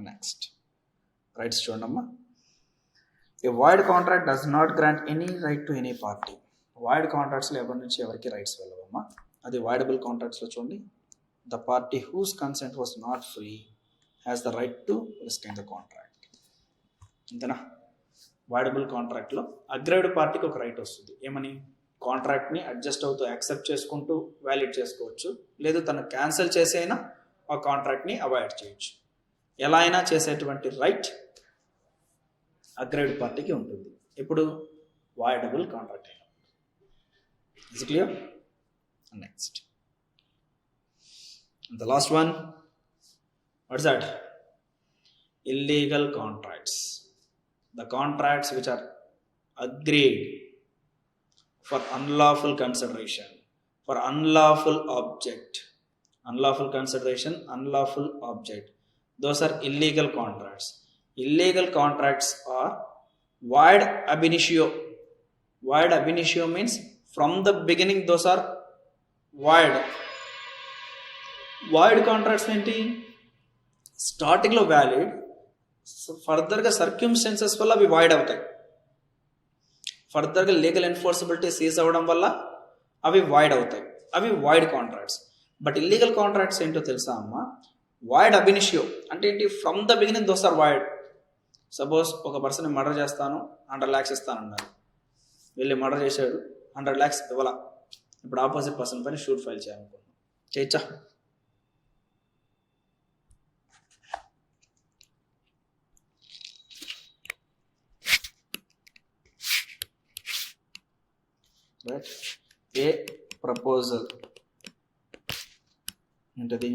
S1: Next rights చూడమ్మా. A void contract does not grant any right to any party. Void కాంట్రాక్ట్స్లో ఎవరి నుంచి ఎవరికి రైట్స్ వెళ్ళవమ్మా. అది వాయిడబుల్ కాంట్రాక్ట్స్లో చూడండి, the party whose consent was not free has the right to rescind the contract. అంతేనా? వాయిడబుల్ కాంట్రాక్ట్లో అగ్రైవ్డ్ పార్టీకి ఒక రైట్ వస్తుంది. ఏమని? కాంట్రాక్ట్ని అడ్జస్ట్ అవుతూ యాక్సెప్ట్ చేసుకుంటూ వ్యాలిడ్ చేసుకోవచ్చు, లేదు తను క్యాన్సిల్ చేసి అయినా ఆ కాంట్రాక్ట్ని అవాయిడ్ చేయొచ్చు. ఎలా అయినా చేసేటువంటి రైట్ అగ్రైవ్డ్ పార్టీకి ఉంటుంది. ఇప్పుడు వాయిడబుల్ కాంట్రాక్ట్ అయినప్పుడు. Is it clear? Next, the last one, what's that? Illegal contracts. The contracts which are agreed for unlawful consideration, for unlawful object. Unlawful consideration, unlawful object, those are illegal contracts. Illegal contracts are void ab initio. Void ab initio means from the beginning those are void. Void contracts ఏంటి? స్టార్టింగ్లో వ్యాలిడ్, ఫర్దర్గా సర్క్యూమ్స్టెన్సెస్ వల్ల అవి వాయిడ్ అవుతాయి. ఫర్దర్గా లీగల్ ఎన్ఫోర్సబిలిటీ సీజ్ అవ్వడం వల్ల అవి వాయిడ్ అవుతాయి. అవి void contracts. But illegal contracts ఏంటో తెలుసా అమ్మా? వాయిడ్ అబ్ ఇనిషియో అంటే ఏంటి? From the beginning those are void. Suppose ఒక పర్సన్ మర్డర్ చేస్తాను 100 lakhs ఇస్తానన్నారు, వెళ్ళి మర్డర్ చేశాడు, 100 lakhs ఇవ్వాల. ఇప్పుడు ఆపోజిట్ పర్సన్ పైన షూట్ ఫైల్ చేయాలనుకున్నాను, చేయొచ్చా? రైట్. ఏ ప్రపోజల్ ఏంటది?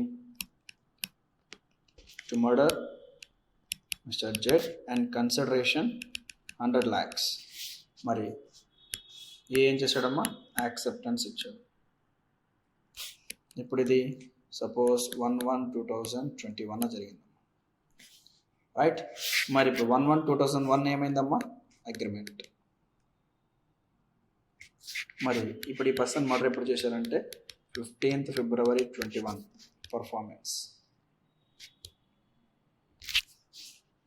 S1: To murder Mr. Z and consideration 100 lakhs. మరి ఏం చేశాడమ్మా, యాక్సెప్టెన్స్ ఇచ్చాడు. ఇప్పుడు ఇది సపోజ్ 1/1/2021 జరిగింది, రైట్. మరి ఇప్పుడు 1/1/2001 ఏమైందమ్మా, అగ్రిమెంట్. మరి ఇప్పుడు ఈ పర్సన్ మర్డర్ ఎప్పుడు చేశారంటే 15th February 2021 పర్ఫార్మెన్స్.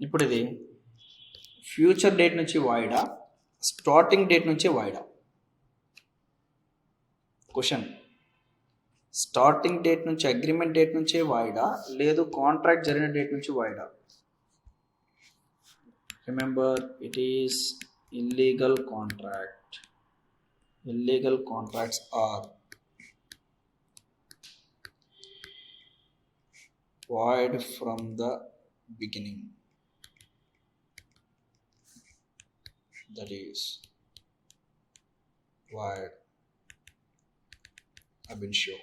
S1: ఇప్పుడు ఇది ఫ్యూచర్ డేట్ నుంచి వాయిదా, స్టార్టింగ్ డేట్ నుంచి వాయిదా? క్వశ్చన్, స్టార్టింగ్ డేట్ నుంచి అగ్రిమెంట్ డేట్ నుంచే వాయిదా, లేదు కాంట్రాక్ట్ జరిగిన డేట్ నుంచి వాయిదా? Remember, it is illegal contract. Illegal contracts are void from the beginning. That is void ab initio.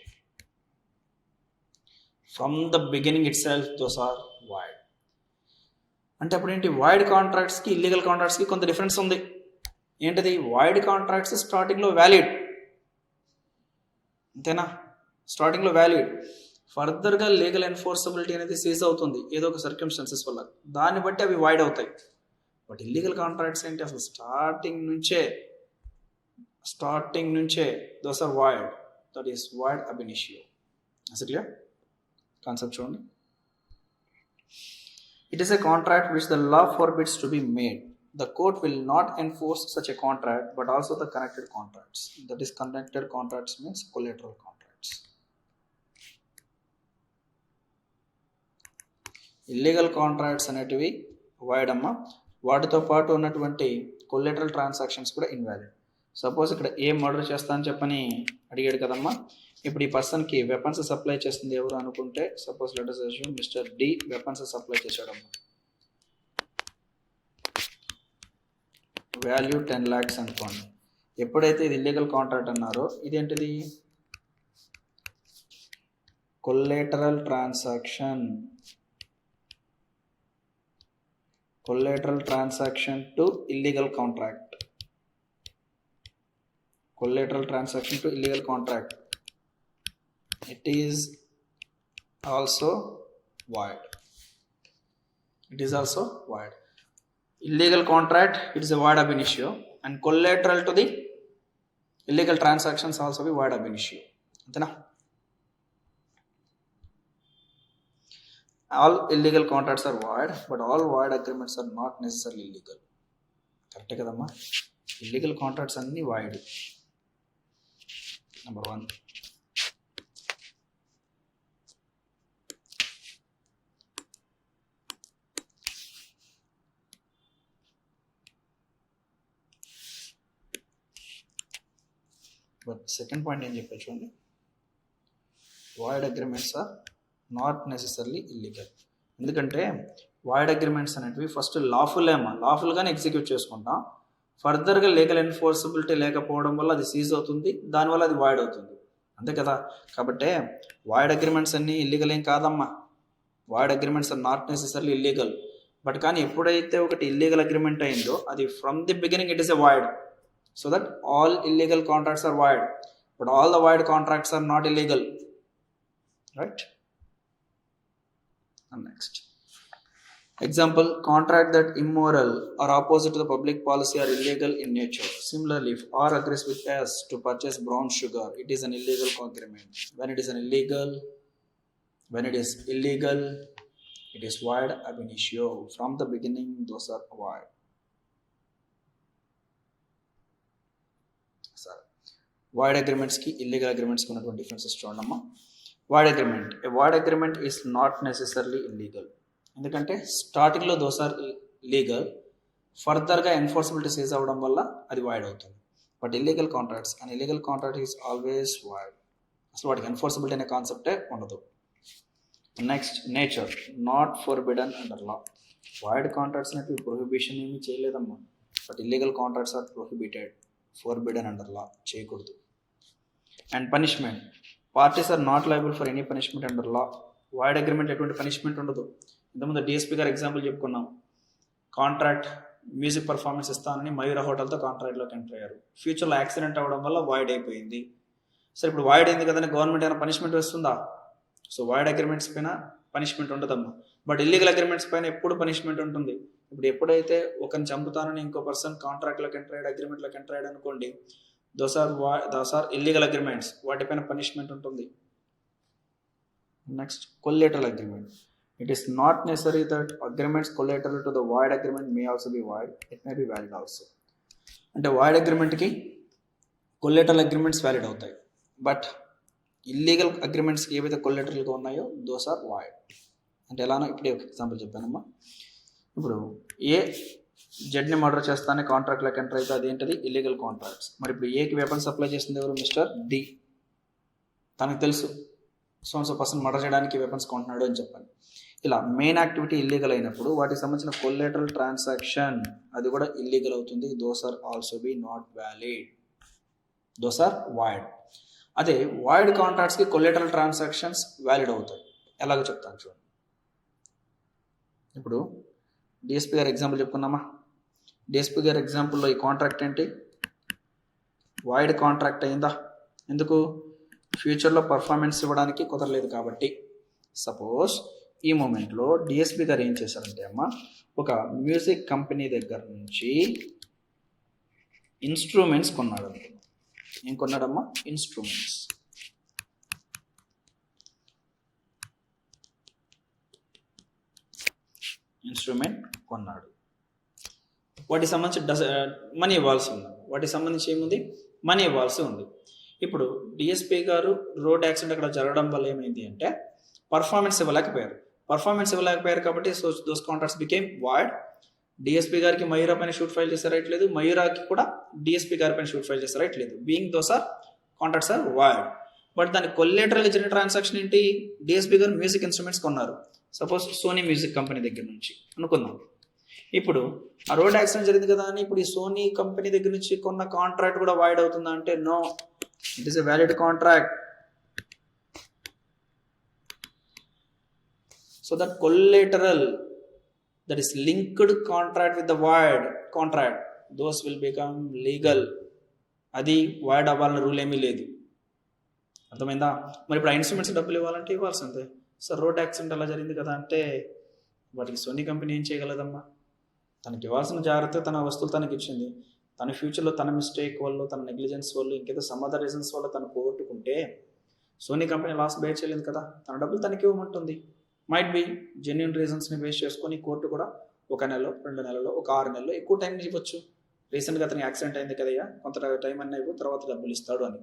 S1: From the beginning itself those are void. అంటే అప్పుడు ఏంటి, వాయిడ్ కాంట్రాక్ట్స్కి ఇల్లీగల్ కాంట్రాక్ట్స్కి కొంత డిఫరెన్స్ ఉంది. ఏంటిది, వాయిడ్ కాంట్రాక్ట్స్ స్టార్టింగ్లో వ్యాలిడ్, అంతేనా, స్టార్టింగ్లో వ్యాలిడ్. ఫర్దర్గా లీగల్ ఎన్ఫోర్సబిలిటీ అనేది సీజ్ అవుతుంది ఏదో ఒక సర్కమ్స్టాన్సెస్ వల్ల, దాన్ని బట్టి అవి వాయిడ్ అవుతాయి. బట్ ఇల్లీగల్ కాంట్రాక్ట్స్ ఏంటి, అసలు స్టార్టింగ్ నుంచే those are void. That is void ab initio. అసలు క్లియర్ కాన్సెప్ట్ చూడండి. It is a contract which the law forbids to be made. The court will not enforce such a contract but also the connected contracts. That is, connected contracts means collateral contracts. Illegal contracts అనేటివి వాయిడ్ అమ్మ. వాటితో పాటు ఉన్నటువంటి కొల్లెటరల్ ట్రాన్సాక్షన్స్ కూడా ఇన్వాలిడ్. సపోజ్ ఇక్కడ ఏ మర్డర్ చేస్తా అని చెప్పని అడిగాడు కదమ్మా. ఇప్పుడు ఈ పర్సన్కి వెపన్స్ సప్లై చేస్తుంది ఎవరు అనుకుంటే, suppose let us assume mister D weapons supply చేశాడమ్మా. వాల్యూ 10 lakhs అనుకోండి. ఎప్పుడైతే ఇది ఇల్లీగల్ కాంట్రాక్ట్ అన్నారో, ఇదేంటిది, collateral transaction. Collateral transaction to illegal contract. Collateral transaction to illegal contract. It is also void. It is also void. Illegal contract, it is a void ab initio, and collateral to the illegal transactions also be void ab initio. Antena? All illegal contracts are void, but all void agreements are not necessarily illegal. కరెక్టే కదమ్మా, ఇల్లీగల్ కాంట్రాక్ట్స్ అన్నీ void. Number 1. But second point ఏం చెప్పారు చూడండి, void agreements are not necessarily illegal. ఎందుకంటే వాయిడ్ అగ్రిమెంట్స్ అనేటివి ఫస్ట్ లాఫుల్గానే ఎగ్జిక్యూట్ చేసుకుంటాం. ఫర్దర్గా లీగల్ ఎన్ఫోర్సబిలిటీ లేకపోవడం వల్ల అది సీజ్ అవుతుంది, దానివల్ల అది వాయిడ్ అవుతుంది, అంతే కదా. కాబట్టి వాయిడ్ అగ్రిమెంట్స్ అన్నీ ఇల్లీగల్ ఏం కాదమ్మా. Void agreements are not necessarily illegal. But కానీ ఎప్పుడైతే ఒకటి ఇల్లీగల్ అగ్రిమెంట్ అయిందో, అది from the beginning it is a void. So that all illegal contracts are void, but all the void contracts are not illegal, right. And next example, contract that immoral or opposite to the public policy are illegal in nature. Similarly, if R agrees with S to purchase brown sugar, it is an illegal agreement. When it is illegal, it is void ab initio. From the beginning, those are void. Void agreements ki illegal agreements ki unnatuvanti differences చూడమ్మా. Void agreement, A void agreement is not necessarily illegal. ఎందుకంటే స్టార్టింగ్లో దోస్ ఆర్ లీగల్, ఫర్దర్గా ఎన్ఫోర్సబిలిటీ సీజ్ అవ్వడం వల్ల అది వాయిడ్ అవుతుంది. But illegal contracts, and illegal contract is always void. అసలు వాటికి ఎన్ఫోర్సబిలిటీ అనే కాన్సెప్టే ఉండదు. Next, nature, not forbidden under law. Void contracts అనేవి ప్రొహిబిషన్ ఏమీ చేయలేదమ్మా. But illegal contracts are prohibited, forbidden under law, చేయకూడదు. And punishment, parties are not liable for any punishment under law. Void agreement ఎటువంటి పనిష్మెంట్ ఉండదు. ఇంతకుముందు డిఎస్పీ గారు ఎగ్జాంపుల్ చెప్పుకున్నాం. కాంట్రాక్ట్ మ్యూజిక్ పర్ఫార్మెన్స్ ఇస్తానని మయూర హోటల్తో కాంట్రాక్ట్లోకి ఎంటర్ అయ్యారు. ఫ్యూచర్లో యాక్సిడెంట్ అవ్వడం వల్ల వాయిడ్ అయిపోయింది. సరే ఇప్పుడు వాయిడ్ అయింది కదని గవర్నమెంట్ ఏమైనా పనిష్మెంట్ వేస్తుందా? సో వాయిడ్ అగ్రిమెంట్స్ పైన పనిష్మెంట్ ఉండదమ్మా. బట్ ఇల్లీగల్ అగ్రిమెంట్స్ పైన ఎప్పుడు పనిష్మెంట్ ఉంటుంది. ఇప్పుడు ఎప్పుడైతే ఒకరిని చంపుతానని ఇంకో పర్సన్ కాంట్రాక్ట్లోకి ఎంటర్ అయ్యాడు, అగ్రిమెంట్లోకి ఎంటర్ అయ్యాడు అనుకోండి, దోస్ ఆర్ ఇల్లీగల్ అగ్రిమెంట్స్, వాటిపైన పనిష్మెంట్ ఉంటుంది. Next, collateral agreement. It is not necessary that agreements collateral to the void agreement may also be void. It may be valid also. అంటే void agreement కి collateral agreements valid అవుతాయి. బట్ ఇల్లీగల్ అగ్రిమెంట్స్కి ఏవైతే కొల్లేటరల్గా ఉన్నాయో దోస్ ఆర్ వాయిడ్. అంటే ఎలానో ఇప్పుడే ఒక ఎగ్జాంపుల్ చెప్పానమ్మా. ఇప్పుడు ఏ జడ్ని మర్డర్ చేస్తానే కాంట్రాక్ట్లోకి ఎంటర్ అయితే అదేంటిది ఇల్లీగల్ కాంట్రాక్ట్స్. మరి ఇప్పుడు ఏకి వెపన్ సప్లై చేసింది ఎవరు? Mister D. తనకు తెలుసు సో పర్సన్ మర్డర్ చేయడానికి వెపన్స్ కొంటున్నాడు అని చెప్పాను. ఇలా మెయిన్ యాక్టివిటీ ఇల్లీగల్ అయినప్పుడు వాటికి సంబంధించిన కొల్లేటరల్ ట్రాన్సాక్షన్ అది కూడా ఇల్లీగల్ అవుతుంది. Those are also be not valid. Those are void. అదే వాయిడ్ కాంట్రాక్ట్స్కి కొల్లేటరల్ ట్రాన్సాక్షన్స్ వ్యాలిడ్ అవుతాయి. ఎలాగో చెప్తాను చూడండి. ఇప్పుడు డిఎస్పీ గారి ఎగ్జాంపుల్ చెప్పుకున్నామా. డిఎస్పీ గారి ఎగ్జాంపుల్లో ఈ కాంట్రాక్ట్ ఏంటి? వాయిడ్ కాంట్రాక్ట్ అయిందా? ఎందుకు? ఫ్యూచర్లో పర్ఫార్మెన్స్ ఇవ్వడానికి కుదరలేదు కాబట్టి. సపోజ్ ఈ మూమెంట్లో డిఎస్పీ గారు ఏం చేశారంటే అమ్మ, ఒక మ్యూజిక్ కంపెనీ దగ్గర నుంచి ఇన్స్ట్రుమెంట్స్ కొన్నాడు. ఏం కొన్నాడమ్మా? ఇన్స్ట్రుమెంట్స్. ఇన్స్ట్రుమెంట్ కొన్నాడు. వాటికి సంబంధించి మనీ ఇవ్వాల్సి ఉంది. వాటికి సంబంధించి ఏముంది? మనీ ఇవ్వాల్సి ఉంది. ఇప్పుడు డిఎస్పీ గారు రోడ్ యాక్సిడెంట్ అక్కడ జరగడం వల్ల ఏమైంది అంటే పర్ఫార్మెన్స్ ఇవ్వలేకపోయారు కాబట్టి so those contracts became void. DSP గారికి మయూరా పైన షూట్ ఫైల్ చేసే రైట్ లేదు, మయూరాకి కూడా డిఎస్పీ గారి పైన షూట్ ఫైల్ చేసే రైట్ లేదు. Being those are contracts are void. But దాని కొల్లేటరల్గా జరిగిన ట్రాన్సాక్షన్ ఏంటి? డిఎస్పీ గారు మ్యూజిక్ ఇన్స్ట్రుమెంట్స్ కొన్నారు. సపోజ్ సోనీ మ్యూజిక్ కంపెనీ దగ్గర నుంచి అనుకుందాం. ఇప్పుడు ఆ రోడ్ యాక్సిడెంట్ జరిగింది కదా అని ఇప్పుడు ఈ సోనీ కంపెనీ దగ్గర నుంచి కొన్న కాంట్రాక్ట్ కూడా వాయిడ్ అవుతుందా అంటే no, it is a valid contract. So that collateral that is linked contract with the void contract, those will become legal. అది వాయిడ్ అవ్వాలని రూల్ ఏమీ లేదు. అర్థమైందా? మరి ఇప్పుడు ఆ ఇన్స్ట్రుమెంట్స్ డబ్బులు ఇవ్వాలంటే ఇవ్వాల్సిందే. సార్ రోడ్ యాక్సిడెంట్ అలా జరిగింది కదా అంటే వాటికి సోనీ కంపెనీ ఏం చేయగలదమ్మా? తనకి ఇవ్వాల్సిన జాగ్రత్త తన వస్తువులు తనకి ఇచ్చింది. తన ఫ్యూచర్లో తన మిస్టేక్ వల్ల, తన నెగ్లిజెన్స్ వల్ల, ఇంకేదో సమ్ అదర్ రీజన్స్ వల్ల తను పోగొట్టుకుంటే సోనీ కంపెనీ లాస్ బేర్ చేయలేదు కదా, తన డబ్బులు తనకి ఇవ్వమంటుంది. మైట్ బి జెన్యున్ రీజన్స్ని బేస్ చేసుకొని కోర్టు కూడా 1 నెలలో, 2 నెలలో, ఒక 6 నెలలో ఎక్కువ టైం ఇవ్వచ్చు. రీసెంట్గా అతనికి యాక్సిడెంట్ అయింది కదయ్యా, కొంత టైం అన్న ఇవ్వు, తర్వాత డబ్బులు ఇస్తాడు అని.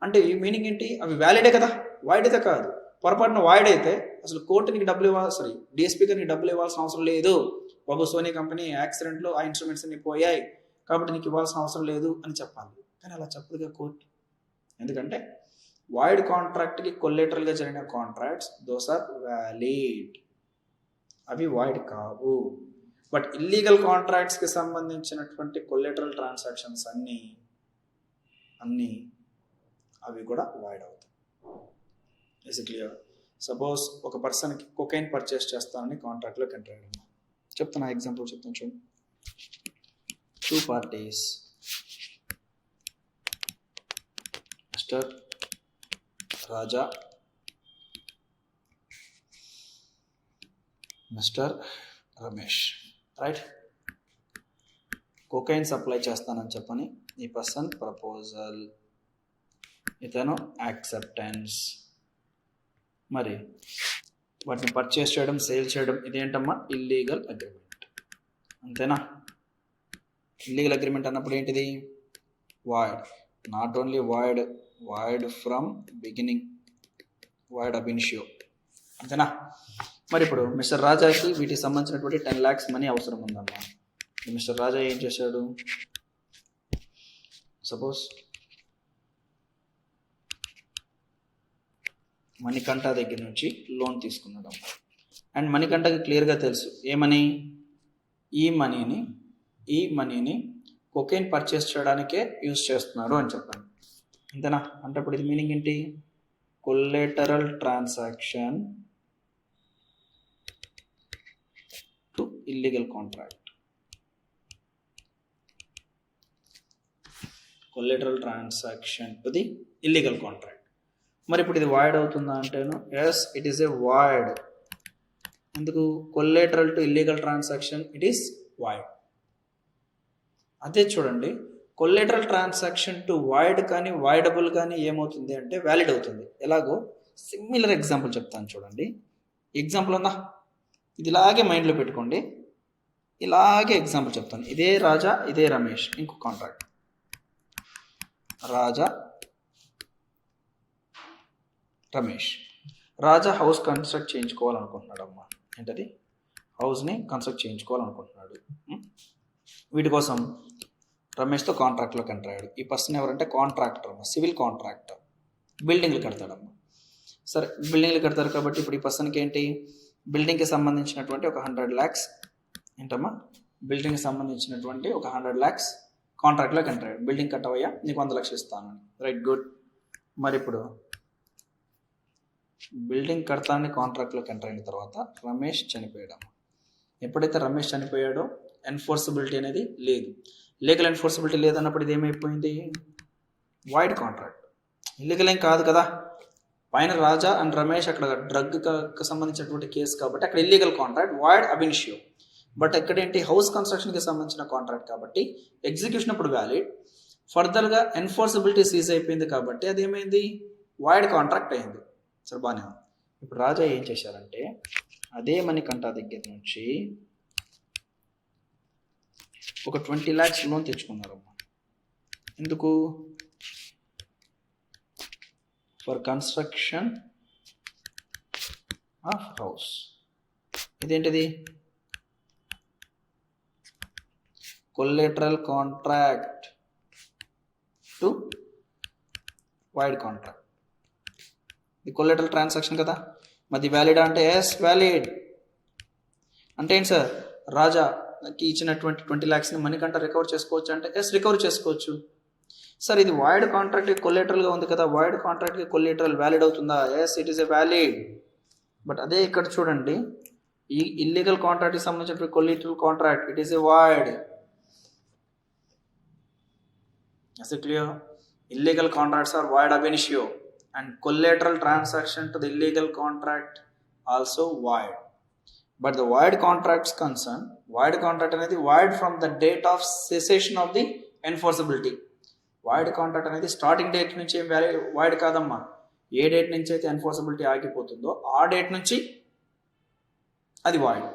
S1: అంటే ఈ మీనింగ్ ఏంటి? అవి వ్యాలిడే కదా, వాయిడ్ అయితే కాదు. పొరపాటున వాయిడ్ అయితే అసలు కోర్టు నీకు డబ్బులు ఇవ్వాలి, డిఎస్పీ గారికి డబ్బులు ఇవ్వాల్సిన అవసరం లేదు. బాబు సోనీ కంపెనీ యాక్సిడెంట్లో ఆ ఇన్స్ట్రుమెంట్స్ అన్ని పోయాయి కాబట్టి నీకు ఇవ్వాల్సిన అవసరం లేదు అని చెప్పాలి. కానీ అలా చెప్పదుగా కోర్టు. ఎందుకంటే వాయిడ్ కాంట్రాక్ట్కి కొల్లేటరల్గా జరిగిన కాంట్రాక్ట్స్ దోస్ ఆర్ వ్యాలిడ్, అవి వాయిడ్ కావు. బట్ ఇల్లీగల్ కాంట్రాక్ట్స్కి సంబంధించినటువంటి కొల్లేటరల్ ట్రాన్సాక్షన్స్ అన్నీ అవి కూడా వాయిడ్ అవుతాయి. Is it clear? సపోజ్ ఒక పర్సన్కి కొకైన్ పర్చేస్ చేస్తానని కాంట్రాక్ట్లోకి ఎంటర్ అయ్యాను. చెప్తాను, ఎగ్జాంపుల్ చెప్తాను చూడండి. 2 parties, mister Raja, mister Ramesh, right? Cocaine supply చేస్తానని చెప్పని ఈ పర్సన్ ప్రపోజల్, ఇతను యాక్సెప్టెన్స్. మరి వాటిని పర్చేస్ చేయడం, సేల్ చేయడం ఇదేంటమ్మా? Illegal agreement. అంతేనా? ఇల్లీగల్ అగ్రిమెంట్ అన్నప్పుడు ఏంటిది? Void. Not only void from beginning, void ab initio. అంతేనా? మరి ఇప్పుడు మిస్టర్ రాజాకి వీటికి సంబంధించినటువంటి 10 lakhs మనీ అవసరం ఉందమ్మా. మిస్టర్ రాజా ఏం చేశాడు? సపోజ్ మణికంఠ దగ్గర నుంచి లోన్ తీసుకున్నాడు. అండ్ మణికంఠకి క్లియర్గా తెలుసు ఏమని, ఈ మనీని కొకైన్ పర్చేస్ చేయడానికే యూజ్ చేస్తున్నారు అని చెప్పండి. అంతేనా? అంటే ఇప్పుడు ఇది మీనింగ్ ఏంటి? Collateral transaction to illegal contract. Collateral transaction to the illegal contract. మరి ఇప్పుడు ఇది వాయిడ్ అవుతుందా అంటేను yes it is a void. ఎందుకు? Collateral to illegal transaction it is void. అదే చూడండి, కొలేటరల్ ట్రాన్సాక్షన్ టు వాయిడ్ కానీ వాయిడబుల్ కానీ ఏమవుతుంది అంటే వ్యాలిడ్ అవుతుంది. ఎలాగో సిమిలర్ ఎగ్జాంపుల్ చెప్తాను చూడండి. ఎగ్జాంపుల్ ఉందా, ఇది ఇలాగే మైండ్లో పెట్టుకోండి. ఇలాగే ఎగ్జాంపుల్ చెప్తాను. ఇదే రాజా, ఇదే రమేష్, ఇంకో కాంట్రాక్ట్. రాజా, రమేష్. రాజా హౌస్ కన్స్ట్రక్ట్ చేయించుకోవాలనుకుంటున్నాడు అమ్మా. ఏంటది? హౌస్ని కన్స్ట్రక్ట్ చేయించుకోవాలనుకుంటున్నాడు. వీటి కోసం రమేష్తో కాంట్రాక్ట్లోకి ఎంటర్ అయ్యాడు. ఈ పర్సన్ ఎవరంటే కాంట్రాక్టర్ అమ్మ, సివిల్ కాంట్రాక్టర్. బిల్డింగ్లు కడతాడమ్మ. సరే, బిల్డింగ్లు కడతారు కాబట్టి ఇప్పుడు ఈ పర్సన్కి ఏంటి, బిల్డింగ్కి సంబంధించినటువంటి ఒక 100 lakhs ఏంటమ్మా, బిల్డింగ్కి సంబంధించినటువంటి ఒక 100 lakhs కాంట్రాక్ట్లోకి ఎంటర్ అయ్యాడు. బిల్డింగ్ కట్టవయ్యా, నీకు 100 లక్షలు ఇస్తాను. Right, good. మరి ఇప్పుడు బిల్డింగ్ కడతానని కాంట్రాక్ట్లోకి ఎంటర్ అయిన తర్వాత రమేష్ చనిపోయాడమ్మ. ఎప్పుడైతే రమేష్ చనిపోయాడో ఎన్ఫోర్సబిలిటీ అనేది లేదు. లీగల్ ఎన్ఫోర్సబిలిటీ లేదన్నప్పుడు ఇది ఏమైపోయింది? Void contract. ఇల్లీగల్ ఏం కాదు కదా. పైన రాజా అండ్ రమేష్ అక్కడ డ్రగ్కి సంబంధించినటువంటి కేసు కాబట్టి అక్కడ illegal contract, void ab ఇనిషియో. But ఇక్కడ ఏంటి, హౌస్ కన్స్ట్రక్షన్కి సంబంధించిన కాంట్రాక్ట్ కాబట్టి ఎగ్జిక్యూషన్ అప్పుడు వ్యాలిడ్. ఫర్దర్గా ఎన్ఫోర్సబిలిటీ సీజ్ అయిపోయింది కాబట్టి అది ఏమైంది? వాయిడ్ కాంట్రాక్ట్ అయింది. సరే, బాగానే ఉంది. ఇప్పుడు రాజా ఏం చేశారంటే అదే మణికంఠ దగ్గర నుంచి ఒక 20 lakhs లోన్ తెచ్చుకున్నారమ్మా. ఎందుకు? For construction of house. ఇదేంటిది? Collateral contract to void contract. ఇది కొలేటరల్ ట్రాన్సాక్షన్ కదా. మరి వ్యాలిడా అంటే ఎస్ వ్యాలిడ్. అంటే ఏంటి సార్, రాజాకి ఇచ్చినటువంటి 20 lakhsని మణికంఠ రికవర్ చేసుకోవచ్చు అంటే ఎస్ రికవర్ చేసుకోవచ్చు. సార్ ఇది వాయిడ్ కాంట్రాక్ట్కి కొలేటరల్గా ఉంది కదా, వాయిడ్ కాంట్రాక్ట్కి కొలేటరల్ వ్యాలిడ్ అవుతుందా? Yes it is a valid. But అదే ఇక్కడ చూడండి, ఈ ఇల్లీగల్ కాంట్రాక్ట్కి సంబంధించినటువంటి collateral contract it is a void. Yes clear? illegal contracts are void ab initio and collateral transaction to the illegal contract also void. But the void contracts concern, void contract అనేది void from the date of cessation of the enforceability. void contract అనేది స్టార్టింగ్ డేట్ నుంచి ఏం void కాదమ్మా. ఏ డేట్ నుంచి అయితే ఎన్ఫోర్సబిలిటీ ఆగిపోతుందో ఆ డేట్ నుంచి అది void.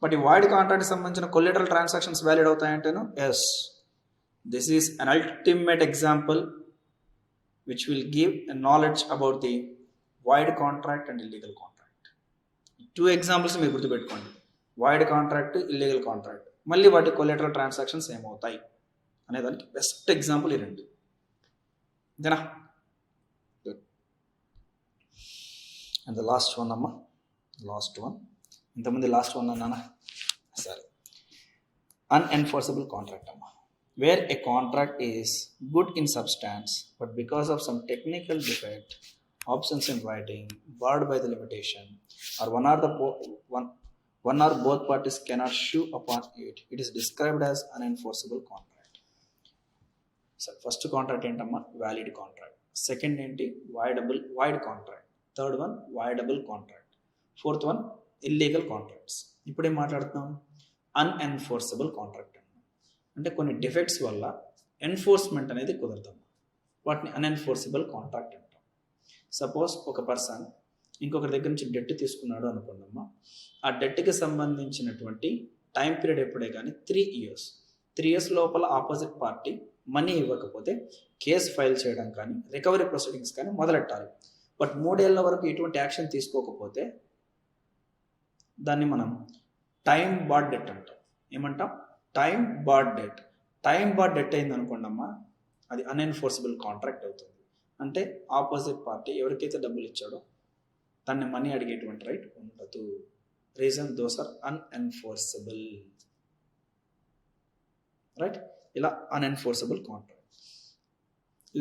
S1: బట్ ఈ void కాంట్రాక్ట్కి సంబంధించిన కొలేటరల్ ట్రాన్సాక్షన్స్ వ్యాలిడ్ అవుతాయంటేను yes. This is an ultimate example which will give a knowledge about the void contract and illegal contract. 2 examples మీరు గుర్తుపెట్టుకోండి, void contract, illegal contract. మళ్ళీ వాటి కొలేటరల్ ట్రాన్సాక్షన్స్ ఏమవుతాయి అనే దానికి బెస్ట్ ఎగ్జాంపుల్ ఈ రెండు. అంతేనా? అండ్ ద లాస్ట్ వన్ అమ్మా, లాస్ట్ వన్. ఇంతమంది లాస్ట్ వన్ అన్నానా? సరే, అన్ఎన్ఫోర్సబుల్ కాంట్రాక్ట్ అమ్మా. Where a contract is good in substance, but because of some technical defect, options in writing, barred by the limitation, or one or both parties cannot sue upon it, it is described as unenforceable contract. So first contract ఏంటమ్మా? Valid contract. Second ఏంటి? void contract. Third one voidable contract. Fourth one illegal contracts. ఇప్పుడు ఏం మాట్లాడుతున్నాం? unenforceable contract. అంటే కొన్ని డిఫెక్ట్స్ వల్ల ఎన్ఫోర్స్మెంట్ అనేది కుదరదు, వాటిని అన్ఎన్ఫోర్సబుల్ కాంట్రాక్ట్ అంటాం. సపోజ్ ఒక పర్సన్ ఇంకొకరి దగ్గర నుంచి డెట్ తీసుకున్నాడు అనుకుందామా. ఆ డెట్కి సంబంధించినటువంటి టైం పీరియడ్ ఎప్పుడే కానీ 3 years లోపల ఆపోజిట్ పార్టీ మనీ ఇవ్వకపోతే కేసు ఫైల్ చేయడం కానీ రికవరీ ప్రొసీడింగ్స్ కానీ మొదలెట్టాలి. బట్ 3 ఏళ్ల వరకు ఎటువంటి యాక్షన్ తీసుకోకపోతే దాన్ని మనం టైం బార్డ్ డెట్ అంటాం. ఏమంటాం? Time board debt. Time board debt అయింది అనుకోండమ్మా, అది అన్ఎన్ఫోర్సబుల్ కాంట్రాక్ట్ అవుతుంది. అంటే ఆపోజిట్ పార్టీ ఎవరికైతే డబ్బులు ఇచ్చాడో దాన్ని మనీ అడిగేటువంటి రైట్ ఉండదు. Reason those are unenforceable. Right, ఇలా అన్ఎన్ఫోర్సబుల్ కాంట్రాక్ట్.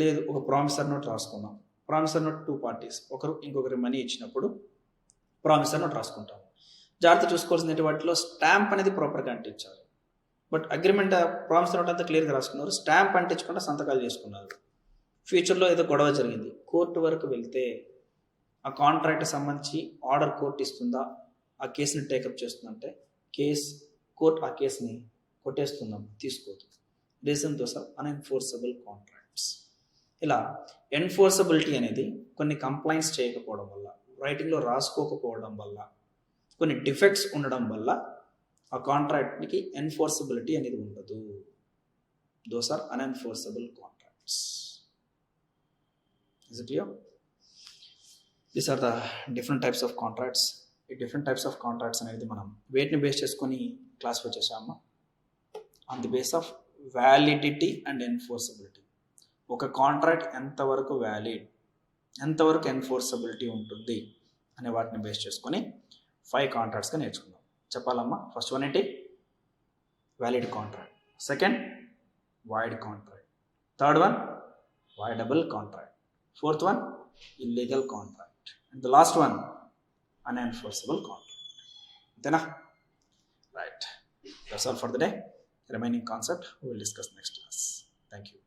S1: లేదు, ఒక ప్రామిసర్ నోట్ రాసుకున్నాం. ప్రామిసర్ నోట్ 2 parties, ఒకరు ఇంకొకరి మనీ ఇచ్చినప్పుడు ప్రామిసర్ నోట్ రాసుకుంటాం. జాగ్రత్త చూసుకోవాల్సింది వాటిలో స్టాంప్ అనేది ప్రాపర్గా అంటించాలి. బట్ అగ్రిమెంట్ ప్రామిస్ నోట్ అంతా క్లియర్గా రాసుకున్నారు, స్టాంప్ అంటించకుండా సంతకాలు చేసుకున్నారు. ఫ్యూచర్లో ఏదో గొడవ జరిగింది, కోర్టు వరకు వెళ్తే ఆ కాంట్రాక్ట్ సంబంధించి ఆర్డర్ కోర్టు ఇస్తుందా, ఆ కేసుని టేకప్ చేస్తుందంటే కోర్టు ఆ కేసుని కొట్టేస్తుందాం, తీసుకోదు. Reason those are unenforceable contracts. ఇలా ఎన్ఫోర్సబిలిటీ అనేది కొన్ని కంప్లైంట్స్ చేయకపోవడం వల్ల, రైటింగ్లో రాసుకోకపోవడం వల్ల, కొన్ని డిఫెక్ట్స్ ఉండడం వల్ల ఆ కాంట్రాక్ట్కి ఎన్ఫోర్సబిలిటీ అనేది ఉండదు. Those are unenforceable contracts. Is it clear? These are the different types of contracts. ఈ డిఫరెంట్ టైప్స్ ఆఫ్ కాంట్రాక్ట్స్ అనేది మనం వేటిని బేస్ చేసుకొని క్లాసిఫై చేసామా? On the base of validity and enforceability. ఒక కాంట్రాక్ట్ ఎంతవరకు వ్యాలిడ్, ఎంతవరకు ఎన్ఫోర్సబిలిటీ ఉంటుంది అనే వాటిని బేస్ చేసుకొని 5 కాంట్రాక్ట్స్గా నేర్చుకుందాం. చెప్పాలమ్మా? ఫస్ట్ వన్ ఏంటి? Valid contract. Second, void contract. Third one, voidable contract. Fourth one, illegal contract. And the last one, unenforceable contract. Then, right. That's all for the day. Remaining concept we will discuss next class. Thank you.